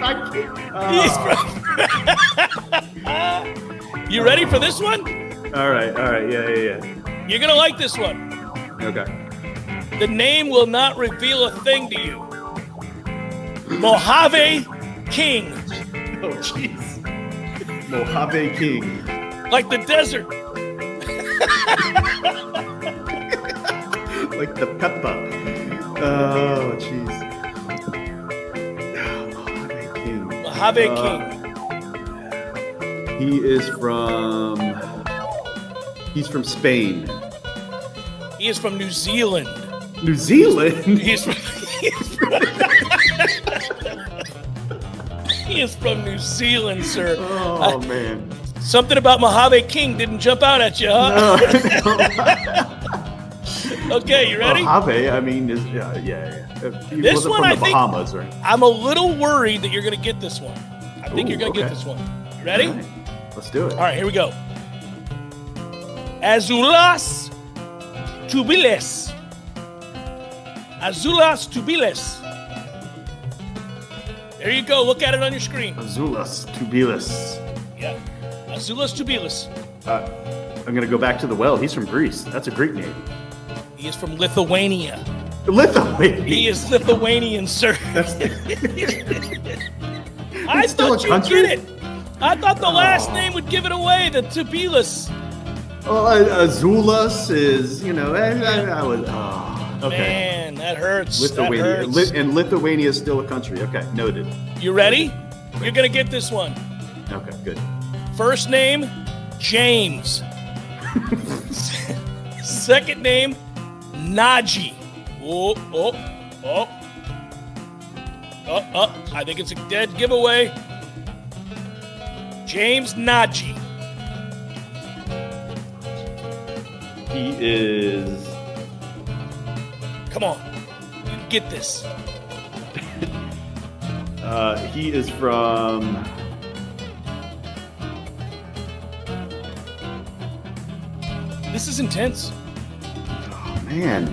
You ready for this one? All right. Yeah. You're going to like this one. Okay. The name will not reveal a thing to you. Mojave King. Oh, jeez. Mojave King. Like the desert. Like the pepper. Oh, jeez. Mojave King. He's from Spain. He is from New Zealand. New Zealand? He is from New Zealand, sir. Oh, man. Something about Mojave King didn't jump out at you, huh? No. Okay, you ready? Mojave, I mean, yeah. This one, I think, Bahamas, right? I'm a little worried that you're going to get this one. I think you're going to get this one. Ready? Right. Let's do it. All right, here we go. Azulas tubiles. There you go. Look at it on your screen. Azulas Tubilis. Yeah. Azulas Tubilis. I'm going to go back to the well. He's from Greece. That's a Greek name. He is from Lithuania. Lithuania? He is Lithuanian, sir. I thought you'd get it. I thought the last name would give it away, the Tubilis. Well, Azulas is, I was, okay. Man, that hurts. Lithuania. That hurts. And Lithuania is still a country. Okay, noted. You ready? You're going to get this one. Okay, good. First name, James. Second name, Naji. I think it's a dead giveaway. James Naji. He is... Come on. You can get this. He is from... This is intense. Oh, man.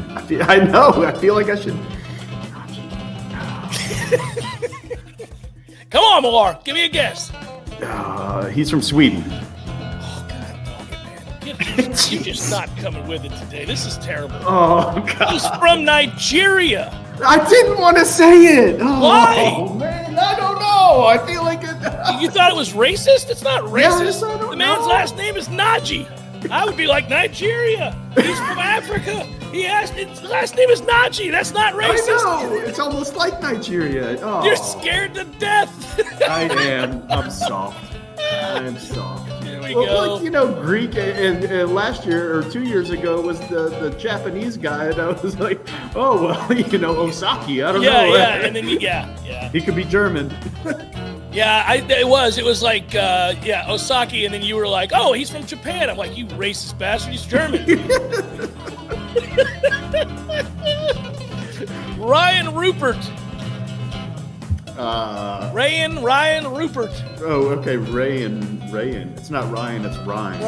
I know. I feel like I should... Come on, Millar. Give me a guess. He's from Sweden. Oh, God, dog it, man. You're just not coming with it today. This is terrible. Oh, God. He's from Nigeria. I didn't want to say it. Why? Oh, man. I don't know. I feel like it... You thought it was racist? It's not racist. Yes, I don't the man's know. last name is Naji. I would be like, Nigeria. He's from Africa. His last name is Naji. That's not racist. I know. It's almost like Nigeria. Oh. You're scared to death. I am. I'm soft. I am soft. Here we go. Like, Greek and last year or 2 years ago was the Japanese guy, and I was like, oh, well, Osaki. I don't know. Yeah, and then yeah. He could be German. Yeah, it was like, Osaki, and then you were like, oh, he's from Japan. I'm like, you racist bastard, he's German. Ryan Rupert. Ryan Rupert. Oh, okay, Rayan. It's not Ryan, it's Ryan.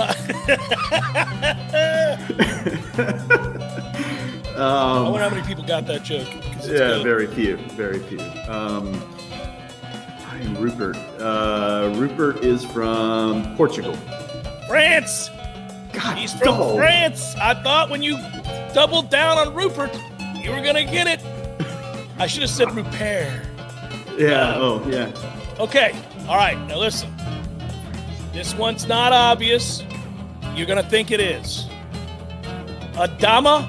I wonder how many people got that joke. Yeah, very few. Rupert. Rupert is from Portugal. France. God, he's from France. I thought when you doubled down on Rupert, you were gonna get it. I should have said Rupert. Yeah. Yeah. Okay. All right. Now listen. This one's not obvious. You're gonna think it is. Adama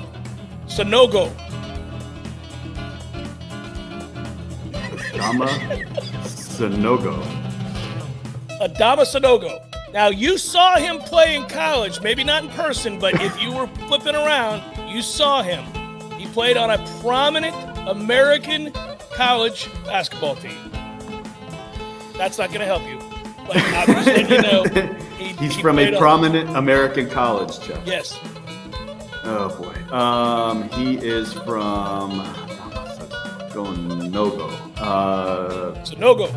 Sanogo. Adama Sanogo. Now, you saw him play in college, maybe not in person, but if you were flipping around, you saw him. He played on a prominent American college basketball team. He not going to help you. But I'm just letting you know. He's from a prominent American college, Jeff. Yes. Oh, boy. He is from... Sanogo.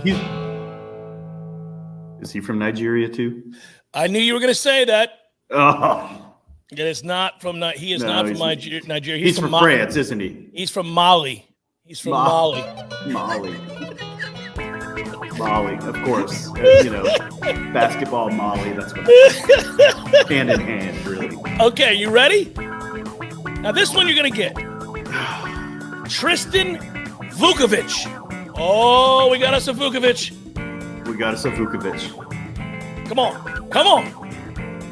Is he from Nigeria too? I knew you were going to say that. Oh. It is not from. He is not from Nigeria. He's from France, isn't he? He's from Mali. He's from Mali. Mali, of course. Basketball Mali. That's what. Hand in hand, really. Okay, you ready? Now this one you're going to get. Tristan Vukovic. Oh, we got us a Vukovic. Come on.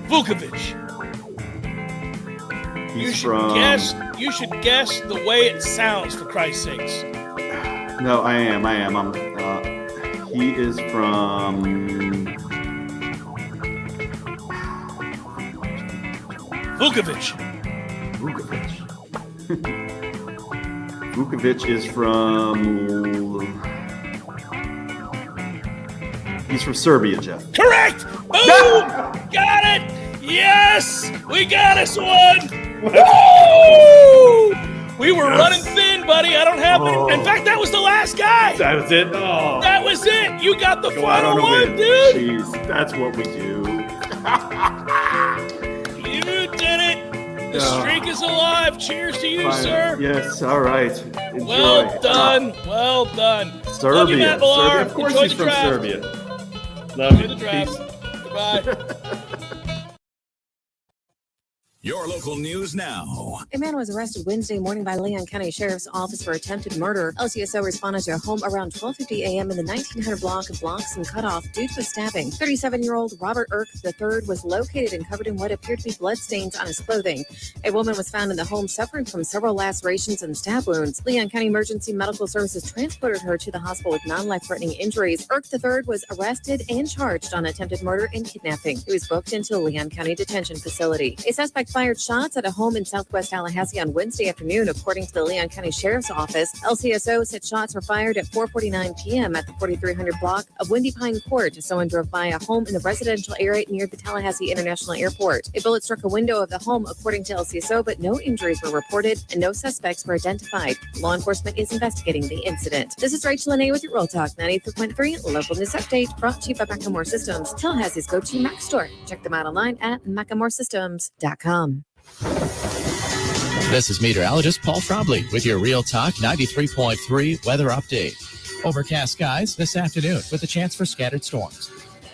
Vukovic. You should guess the way it sounds, for Christ's sakes. No, I am. He is from... Vukovic. Vukovic is from... He's from Serbia, Jeff. Correct! Boom! Got it! Yes! We got us one! Woo! We were running thin, buddy. I don't have any. In fact, that was the last guy. That was it? Oh. That was it. You got the final one, dude. Jeez, that's what we do. You did it. The streak is alive. Cheers to you, Fine. sir. Yes, all right. Enjoy. Well done. Well done. Serbia. Love you, Matt Millar. Serbia. Of course Enjoy he's the from draft. Serbia. Love Enjoy you. the draft. Goodbye. Your local news now. A man was arrested Wednesday morning by Leon County Sheriff's Office for attempted murder. LCSO responded to a home around 12:50 a.m. in the 1900 block of Blocks and Cutoff due to a stabbing. 37-year-old Robert Irk III was located and covered in what appeared to be bloodstains on his clothing. A woman was found in the home suffering from several lacerations and stab wounds. Leon County Emergency Medical Services transported her to the hospital with non-life-threatening injuries. Irk III was arrested and charged on attempted murder and kidnapping. He was booked into the Leon County Detention Facility. A suspect fired shots at a home in southwest Tallahassee on Wednesday afternoon, according to the Leon County Sheriff's Office. LCSO said shots were fired at 4:49 p.m. at the 4300 block of Windy Pine Court. Someone drove by a home in the residential area near the Tallahassee International Airport. A bullet struck a window of the home, according to LCSO, but no injuries were reported and no suspects were identified. Law enforcement is investigating the incident. This is Rachel Lene with your Real Talk 93.3 local news update, brought to you by Macklemore Systems, Tallahassee's go-to Mac store. Check them out online at MaclemoreSystems.com. This is meteorologist Paul Frobley with your Real Talk 93.3 weather update. Overcast skies this afternoon with a chance for scattered storms.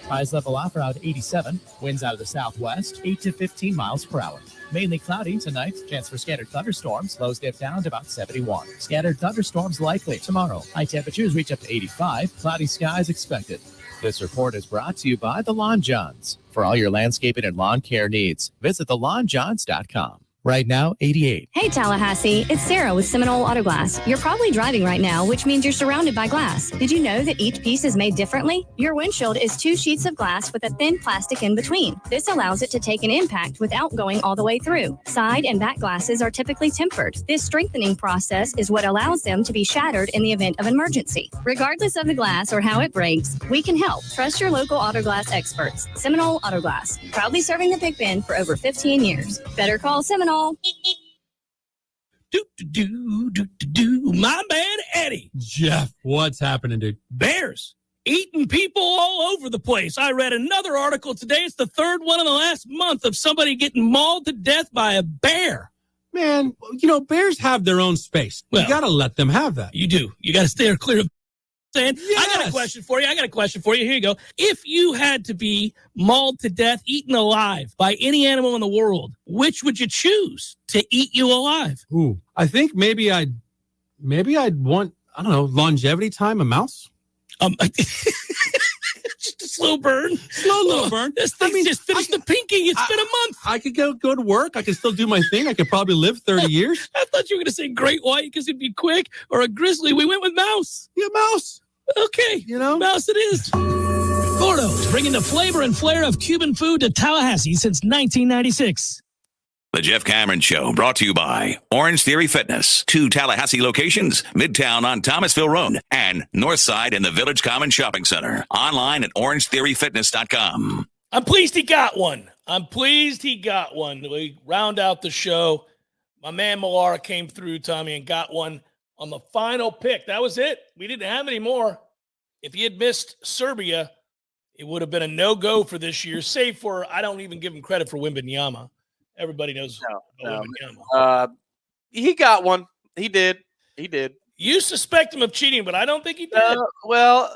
Highs level off around 87, winds out of the southwest, 8 to 15 miles per hour. Mainly cloudy tonight, chance for scattered thunderstorms, lows dip down to about 71. Scattered thunderstorms likely tomorrow. High temperatures reach up to 85, cloudy skies expected. This report is brought to you by the Lawn Johns. For all your landscaping and lawn care needs, visit thelawnjohns.com. Right now, 88. Hey Tallahassee, it's Sarah with Seminole Auto Glass. You're probably driving right now, which means you're surrounded by glass. Did you know that each piece is made differently? Your windshield is 2 sheets of glass with a thin plastic in between. This allows it to take an impact without going all the way through. Side and back glasses are typically tempered. This strengthening process is what allows them to be shattered in the event of an emergency. Regardless of the glass or how it breaks, we can help. Trust your local auto glass experts. Seminole Auto Glass, proudly serving the Big Bend for over 15 years. Better call Seminole. My man Eddie. Jeff, what's happening, dude? Bears eating people all over the place. I read another article today. It's the third one in the last month of somebody getting mauled to death by a bear. Man, bears have their own space. You got to let them have that. You do. You got to stay clear of saying, yes. I got a question for you. Here you go. If you had to be mauled to death, eaten alive by any animal in the world, which would you choose to eat you alive? Ooh, I think maybe I'd want, I don't know, longevity time, a mouse. Just a slow burn. Slow burn. This thing just finished the pinky. It's been a month. I could go to work. I could still do my thing. I could probably live 30 years. I thought you were going to say great white because it'd be quick, or a grizzly. We went with mouse. Yeah, mouse. Okay, mouse it is. Gordo's bringing the flavor and flair of Cuban food to Tallahassee since 1996. The Jeff Cameron Show, brought to you by Orange Theory Fitness. 2 Tallahassee locations, Midtown on Thomasville Road and Northside in the Village Common Shopping Center. Online at orangetheoryfitness.com. I'm pleased he got one. We round out the show. My man Millar came through, Tommy, and got one on the final pick. That was it. We didn't have any more. If he had missed Serbia, it would have been a no-go for this year, save for, I don't even give him credit for Wembanyama. Everybody knows Wembanyama. He got one. He did. You suspect him of cheating, but I don't think he did. Well,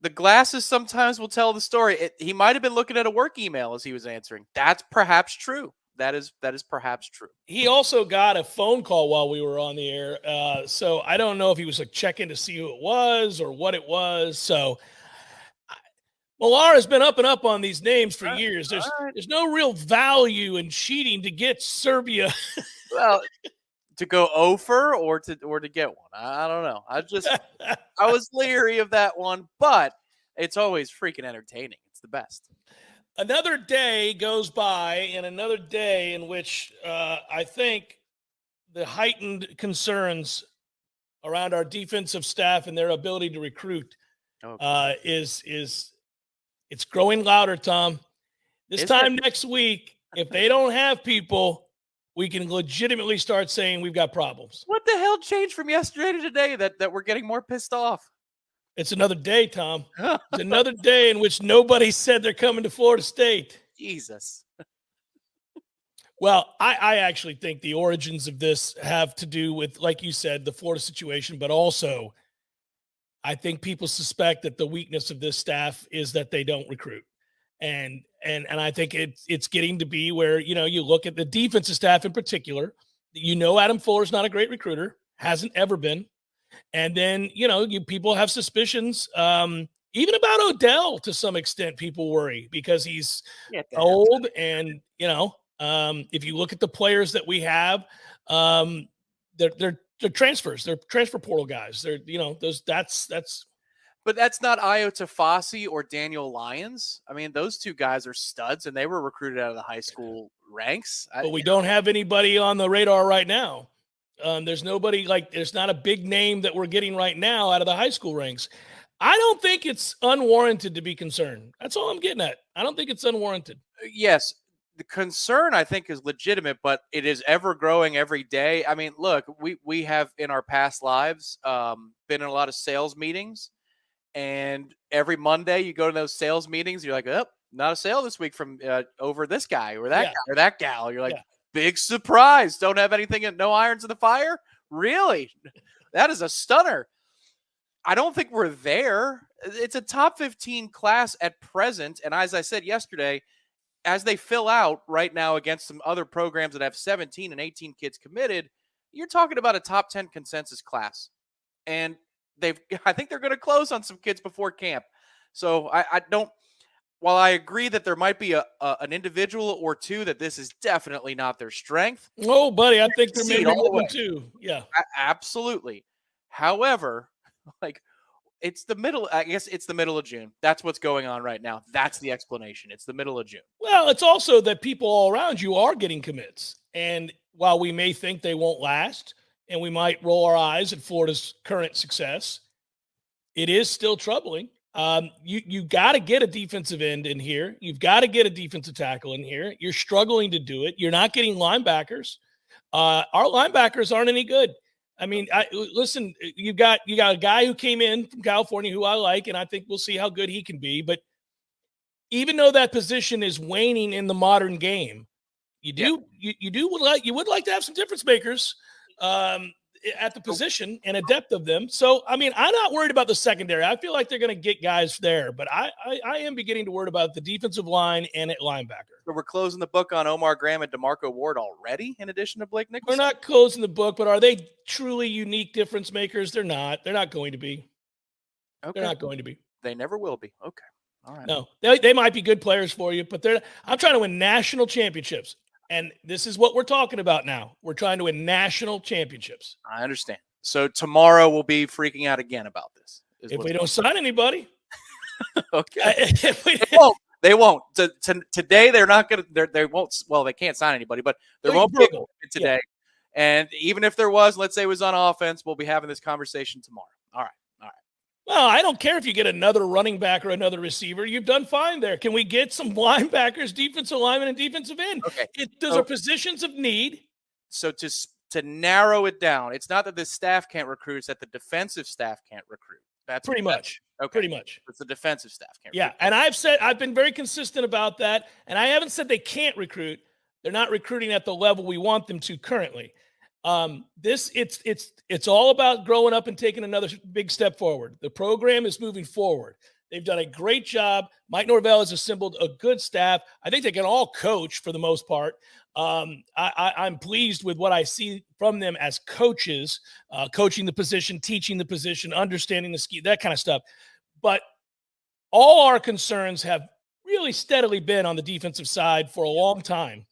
the glasses sometimes will tell the story. He might have been looking at a work email as he was answering. That's perhaps true. That is perhaps true. He also got a phone call while we were on the air. So I don't know if he was like checking to see who it was or what it was. So Millar has been up and up on these names for years. There's no real value in cheating to get Serbia. Well, to go over or to get one. I don't know. I was leery of that one, but it's always freaking entertaining. It's the best. Another day goes by, and another day in which I think the heightened concerns around our defensive staff and their ability to recruit is it's growing louder, Tom. This time next week, if they don't have people, we can legitimately start saying we've got problems. What the hell changed from yesterday to today that we're getting more pissed off? It's another day, Tom. It's another day in which nobody said they're coming to Florida State. Jesus. Well, I actually think the origins of this have to do with, like you said, the Florida situation, but also I think people suspect that the weakness of this staff is that they don't recruit. And I think it's getting to be where, you look at the defensive staff in particular, Adam Fuller's not a great recruiter, hasn't ever been. And then, people have suspicions, even about Odell to some extent. People worry because he's old and, if you look at the players that we have, they're transfers. They're transfer portal guys. They're, that's. But that's not Iota Fossey or Daniel Lyons. I mean, those two guys are studs, and they were recruited out of the high school ranks. But we don't have anybody on the radar right now. There's nobody there's not a big name that we're getting right now out of the high school ranks. I don't think it's unwarranted to be concerned. That's all I'm getting at. I don't think it's unwarranted. Yes. The concern, I think, is legitimate, but it is ever growing every day. I mean, look, we have in our past lives been in a lot of sales meetings, and every Monday you go to those sales meetings, you're like, oh, not a sale this week from over this guy or that guy or that gal. You're like, big surprise. Don't have anything, no irons in the fire? Really? That is a stunner. I don't think we're there. It's a top 15 class at present, and as I said yesterday, as they fill out right now against some other programs that have 17 and 18 kids committed, you're talking about a top 10 consensus class. And I think they're going to close on some kids before camp. So I don't, while I agree that there might be an individual or two that this is definitely not their strength. Oh, buddy, I think there may be one too. Yeah. Absolutely. However, it's the middle. I guess it's the middle of June. That's what's going on right now. That's the explanation. It's the middle of June. Well, it's also that people all around you are getting commits. And while we may think they won't last, and we might roll our eyes at Florida's current success, it is still troubling. You got to get a defensive end in here. You've got to get a defensive tackle in here. You're struggling to do it. You're not getting linebackers. Our linebackers aren't any good. I mean, listen, you got a guy who came in from California who I like, and I think we'll see how good he can be. But even though that position is waning in the modern game, you would like to have some difference makers at the position and a depth of them. So, I mean, I'm not worried about the secondary. I feel like they're going to get guys there, but I am beginning to worry about the defensive line and at linebacker. So we're closing the book on Omar Graham and DeMarco Ward already, in addition to Blake Nicholson? We're not closing the book, but are they truly unique difference makers? They're not. They're not going to be. Okay. They're not going to be. They never will be. Okay. All right. No, they might be good players for you, but I'm trying to win national championships. And this is what we're talking about now. We're trying to win national championships. I understand. So tomorrow we'll be freaking out again about this. If we don't sign anybody. Okay. They won't. Today they're not going to. They won't. Well, they can't sign anybody, but there won't be today. Yeah. And even if there was, let's say it was on offense, we'll be having this conversation tomorrow. All right. Well, I don't care if you get another running back or another receiver. You've done fine there. Can we get some linebackers, defensive linemen, and defensive end? Okay. Those are positions of need. So to narrow it down, it's not that the staff can't recruit; it's that the defensive staff can't recruit. That's pretty much. Okay. Pretty much. It's the defensive staff can't. Yeah, and I've been very consistent about that, and I haven't said they can't recruit. They're not recruiting at the level we want them to currently. It's all about growing up and taking another big step forward. The program is moving forward. They've done a great job. Mike Norvell has assembled a good staff. I think they can all coach for the most part. I'm pleased with what I see from them as coaches, coaching the position, teaching the position, understanding the scheme, that kind of stuff. But all our concerns have really steadily been on the defensive side for a long time.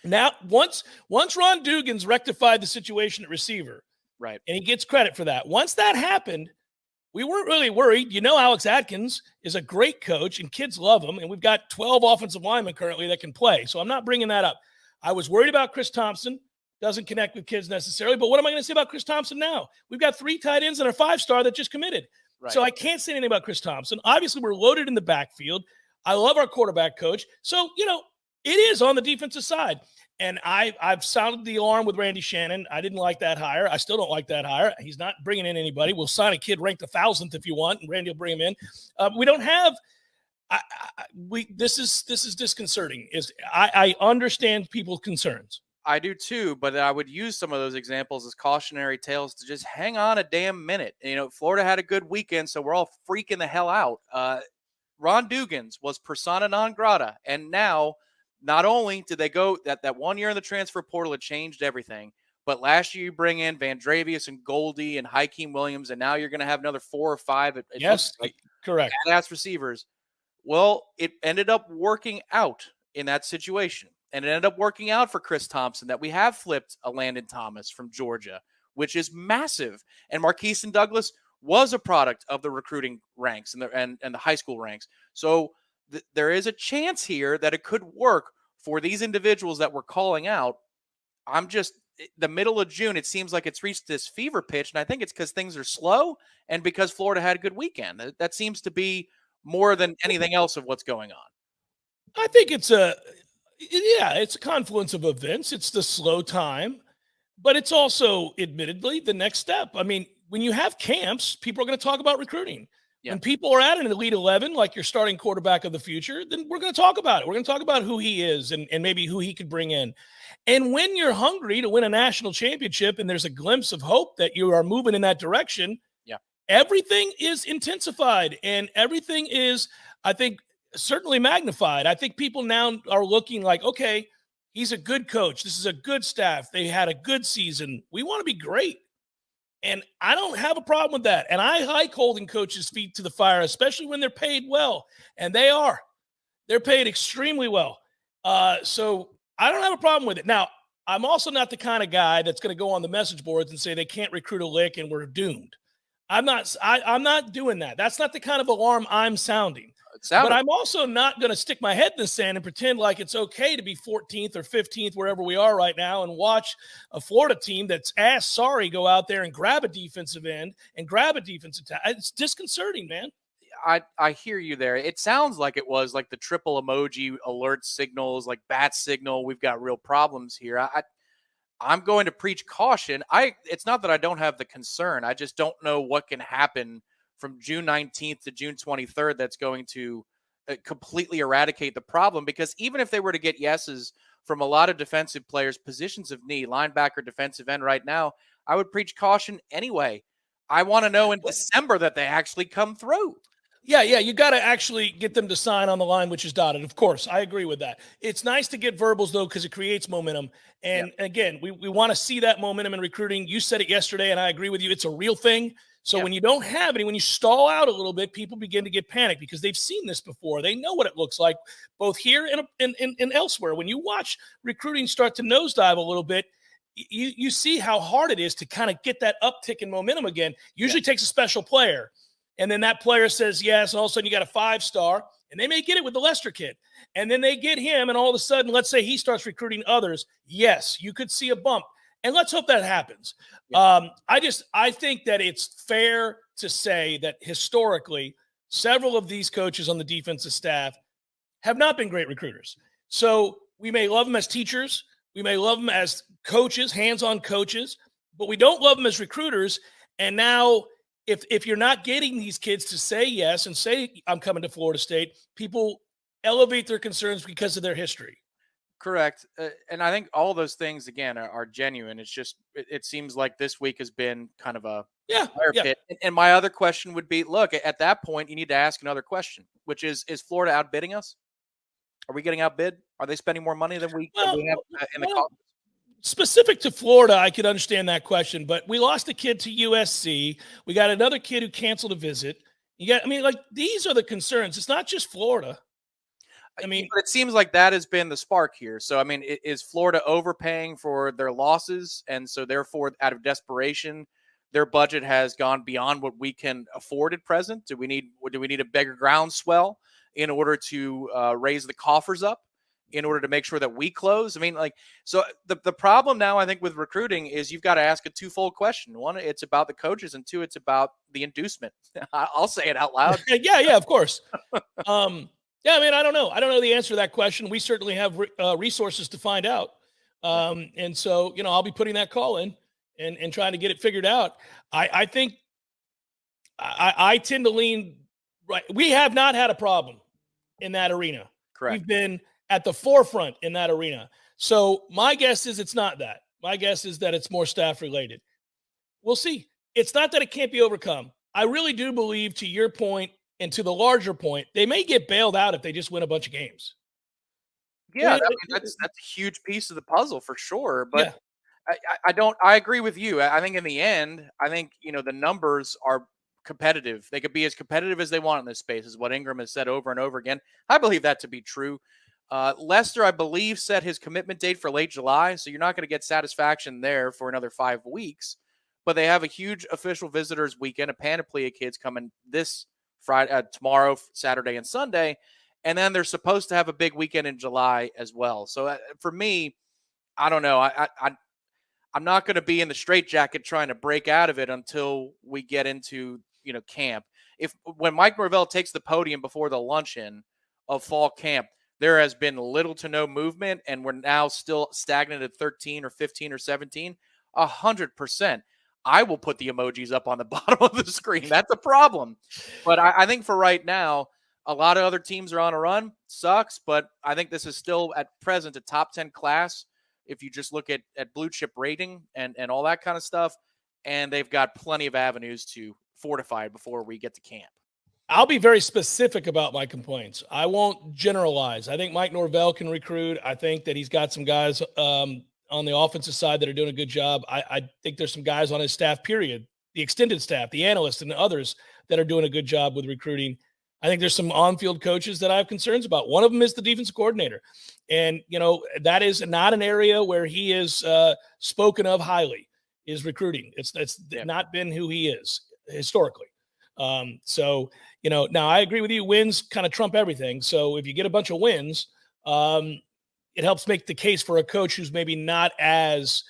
Now, once Ron Dugan's rectified the situation at receiver, right, and he gets credit for that. Once that happened, we weren't really worried. Alex Atkins is a great coach, and kids love him, and we've got 12 offensive linemen currently that can play. So I'm not bringing that up. I was worried about Chris Thompson. Doesn't connect with kids necessarily, but what am I going to say about Chris Thompson now? We've got 3 tight ends and a 5-star that just committed. Right. So I can't say anything about Chris Thompson. Obviously, we're loaded in the backfield. I love our quarterback coach. So, it is on the defensive side. And I've sounded the alarm with Randy Shannon. I didn't like that hire. I still don't like that hire. He's not bringing in anybody. We'll sign a kid ranked 1,000th if you want, and Randy will bring him in. We don't have This is disconcerting. I understand people's concerns. I do too, but I would use some of those examples as cautionary tales to just hang on a damn minute. Florida had a good weekend, so we're all freaking the hell out. Ron Dugans was persona non grata, and now not only did they go that 1 year in the transfer portal, it changed everything. But last year you bring in Vandrevius and Goldie and Hakeem Williams, and now you're going to have another 4 or 5. Yes, correct. Badass receivers. Well, it ended up working out in that situation. And it ended up working out for Chris Thompson that we have flipped a Landon Thomas from Georgia, which is massive. And Marquise and Douglas was a product of the recruiting ranks and the high school ranks. So there is a chance here that it could work for these individuals that we're calling out. The middle of June, it seems like it's reached this fever pitch. And I think it's because things are slow and because Florida had a good weekend. That seems to be more than anything else of what's going on. I think it's a confluence of events. It's the slow time, but it's also admittedly the next step. I mean, when you have camps, people are going to talk about recruiting. Yeah. When people are at an Elite 11, like your starting quarterback of the future, then we're going to talk about it. We're going to talk about who he is and maybe who he could bring in. And when you're hungry to win a national championship and there's a glimpse of hope that you are moving in that direction, everything is intensified and everything is, I think, certainly magnified. I think people now are looking like, okay, he's a good coach. This is a good staff. They had a good season. We want to be great. And I don't have a problem with that. And I like holding coaches' feet to the fire, especially when they're paid well. And they are. They're paid extremely well. So I don't have a problem with it. Now, I'm also not the kind of guy that's going to go on the message boards and say they can't recruit a lick and we're doomed. I'm not doing that. That's not the kind of alarm I'm sounding. But I'm also not going to stick my head in the sand and pretend like it's okay to be 14th or 15th, wherever we are right now, and watch a Florida team that's ass sorry go out there and grab a defensive end and grab a defensive tackle. It's disconcerting, man. I hear you there. It sounds like it was like the triple emoji alert signals, like bat signal. We've got real problems here. I'm going to preach caution. It's not that I don't have the concern. I just don't know what can happen from June 19th to June 23rd that's going to completely eradicate the problem. Because even if they were to get yeses from a lot of defensive players, positions of need, linebacker, defensive end right now, I would preach caution anyway. I want to know in December that they actually come through. Yeah, you got to actually get them to sign on the line, which is dotted. Of course, I agree with that. It's nice to get verbals, though, because it creates momentum. And again, we want to see that momentum in recruiting. You said it yesterday, and I agree with you. It's a real thing. So when you don't have any, when you stall out a little bit, people begin to get panicked because they've seen this before. They know what it looks like, both here and elsewhere. When you watch recruiting start to nosedive a little bit, you see how hard it is to kind of get that uptick in momentum again. Usually takes a special player. And then that player says yes, and all of a sudden you got a 5-star, and they may get it with the Lester kid. And then they get him, and all of a sudden, let's say he starts recruiting others. Yes, you could see a bump. And let's hope that happens. Yeah. I think that it's fair to say that historically, several of these coaches on the defensive staff have not been great recruiters. So we may love them as teachers. We may love them as coaches, hands-on coaches, but we don't love them as recruiters. And now if you're not getting these kids to say yes and say, I'm coming to Florida State, people elevate their concerns because of their history. Correct. And I think all those things, again, are genuine. It's just, it seems like this week has been kind of a fire pit. And my other question would be, look, at that point, you need to ask another question, which is Florida outbidding us? Are we getting outbid? Are they spending more money than we have in the college? Specific to Florida, I could understand that question, but we lost a kid to USC. We got another kid who canceled a visit. These are the concerns. It's not just Florida. But it seems like that has been the spark here. So, is Florida overpaying for their losses? And so therefore, out of desperation, their budget has gone beyond what we can afford at present. Do we need a bigger groundswell in order to raise the coffers up? In order to make sure that we close? So the problem now, I think, with recruiting is you've got to ask a twofold question. One, it's about the coaches, and two, it's about the inducement. I'll say it out loud. Yeah, of course. I don't know. I don't know the answer to that question. We certainly have resources to find out. And so, I'll be putting that call in and trying to get it figured out. I think I tend to lean right. We have not had a problem in that arena. Correct. We've been at the forefront in that arena. So my guess is it's not that. My guess is that it's more staff related. We'll see. It's not that it can't be overcome. I really do believe, to your point and to the larger point, they may get bailed out if they just win a bunch of games. Yeah, that's a huge piece of the puzzle for sure. But I agree with you. I think in the end, the numbers are competitive. They could be as competitive as they want in this space, is what Ingram has said over and over again. I believe that to be true. Lester, I believe, set his commitment date for late July, so you're not going to get satisfaction there for another 5 weeks. But they have a huge official visitors weekend, a panoply of kids coming this Friday, tomorrow, Saturday, and Sunday. And then they're supposed to have a big weekend in July as well. So for me, I don't know. I'm not going to be in the straitjacket trying to break out of it until we get into camp. When Mike Norvell takes the podium before the luncheon of fall camp, there has been little to no movement, and we're now still stagnant at 13 or 15 or 17. 100%. I will put the emojis up on the bottom of the screen. That's a problem. But I think for right now, a lot of other teams are on a run. Sucks, but I think this is still at present a top 10 class if you just look at blue chip rating and all that kind of stuff. And they've got plenty of avenues to fortify before we get to camp. I'll be very specific about my complaints. I won't generalize. I think Mike Norvell can recruit. I think that he's got some guys on the offensive side that are doing a good job. I think there's some guys on his staff, period, the extended staff, the analysts and others that are doing a good job with recruiting. I think there's some on-field coaches that I have concerns about. One of them is the defensive coordinator. And, that is not an area where he is spoken of highly, is recruiting. It's not been who he is historically. Now I agree with you. Wins kind of trump everything. So if you get a bunch of wins, it helps make the case for a coach who's maybe not as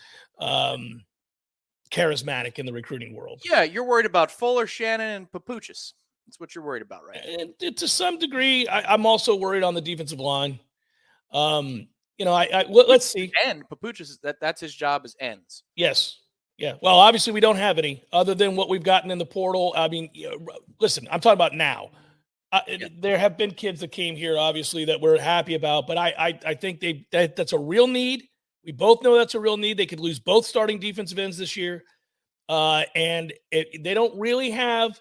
charismatic in the recruiting world. Yeah, you're worried about Fuller, Shannon, and Papuchis. That's what you're worried about, right? And to some degree, I'm also worried on the defensive line. Let's see. And Papuchis, that's his job as ends. Yes. Yeah. Well, obviously we don't have any other than what we've gotten in the portal. I mean, listen, I'm talking about now. There have been kids that came here, obviously, that we're happy about, but I think that's a real need. We both know that's a real need. They could lose both starting defensive ends this year. And they don't really have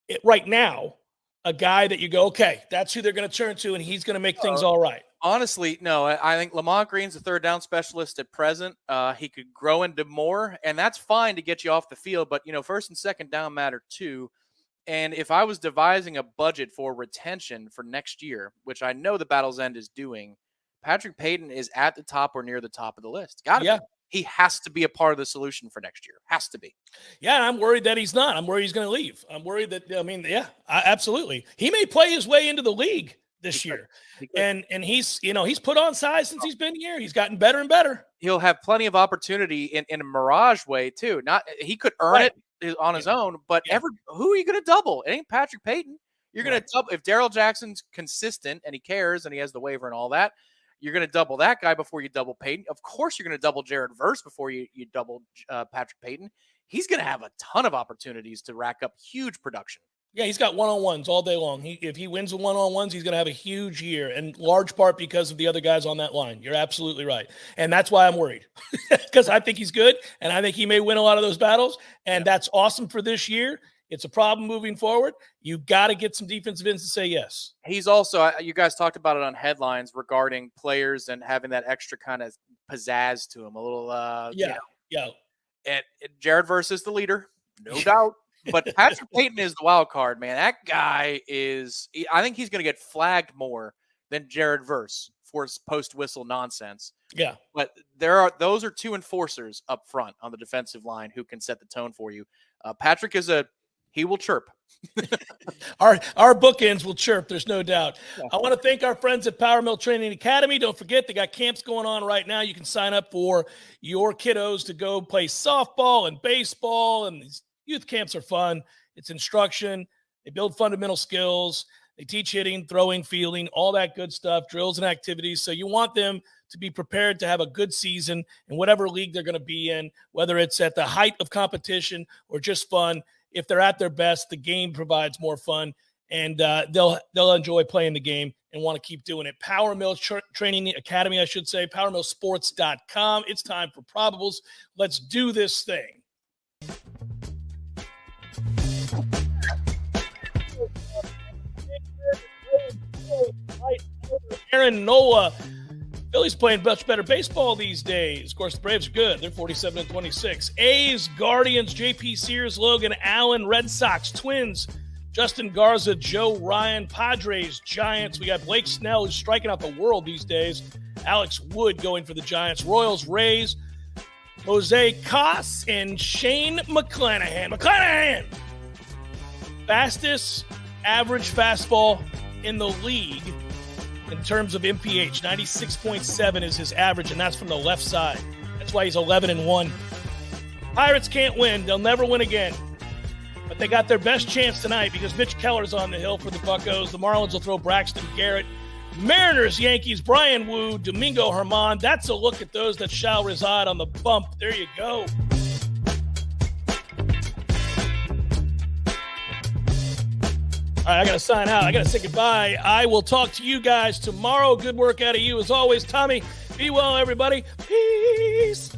it right now, a guy that you go, okay, that's who they're going to turn to, and he's going to make things all right. Honestly, no. I think Lamont Green's a third down specialist at present. He could grow into more, and that's fine to get you off the field. But, first and second down matter too. And if I was devising a budget for retention for next year, which I know the Battle's End is doing, Patrick Payton is at the top or near the top of the list. Got to be. He has to be a part of the solution for next year. Has to be. Yeah, I'm worried that he's not. I'm worried he's going to leave. I'm worried that, absolutely. He may play his way into the league this year. And he's put on size since he's been here. He's gotten better and better. He'll have plenty of opportunity in a mirage way too. He could earn it on his own, but who are you going to double? It ain't Patrick Payton. You're going to double if Darrell Jackson's consistent and he cares and he has the waiver and all that. You're going to double that guy before you double Payton. Of course, you're going to double Jared Verse before you double Patrick Payton. He's going to have a ton of opportunities to rack up huge production. Yeah, he's got one-on-ones all day long. If he wins the one-on-ones, he's going to have a huge year, and large part because of the other guys on that line. You're absolutely right. And that's why I'm worried, because I think he's good, and I think he may win a lot of those battles, and that's awesome for this year. It's a problem moving forward. You've got to get some defensive ends to say yes. He's also, you guys talked about it on headlines regarding players and having that extra kind of pizzazz to him. A little, And Jared Verse is the leader, no doubt. But Patrick Payton is the wild card, man. That guy I think he's going to get flagged more than Jared Verse for his post-whistle nonsense. Yeah. But those are two enforcers up front on the defensive line who can set the tone for you. Patrick he will chirp. Our bookends will chirp, there's no doubt. Yeah. I want to thank our friends at Power Mill Training Academy. Don't forget, they got camps going on right now. You can sign up for your kiddos to go play softball and baseball, and these youth camps are fun. It's instruction. They build fundamental skills. They teach hitting, throwing, fielding, all that good stuff, drills and activities. So you want them to be prepared to have a good season in whatever league they're going to be in, whether it's at the height of competition or just fun. If they're at their best, the game provides more fun. and they'll enjoy playing the game and want to keep doing it. Power Mill Training Academy, I should say, powermillsports.com. It's time for probables. Let's do this thing. Aaron Nola. Phillies playing much better baseball these days. Of course, the Braves are good. They're 47-26. A's, Guardians, JP Sears, Logan Allen, Red Sox, Twins, Justin Garza, Joe Ryan, Padres, Giants. We got Blake Snell, who's striking out the world these days. Alex Wood going for the Giants. Royals, Rays, Jose Cos, and Shane McClanahan. McClanahan! Fastest average fastball in the league in terms of MPH. 96.7 is his average, and that's from the left side. That's why he's 11-1. Pirates can't win. They'll never win again. But they got their best chance tonight because Mitch Keller's on the hill for the Buccos. The Marlins will throw Braxton Garrett. Mariners, Yankees, Brian Wu, Domingo Germán. That's a look at those that shall reside on the bump. There you go. All right, I got to sign out. I got to say goodbye. I will talk to you guys tomorrow. Good work out of you as always. Tommy, be well, everybody. Peace.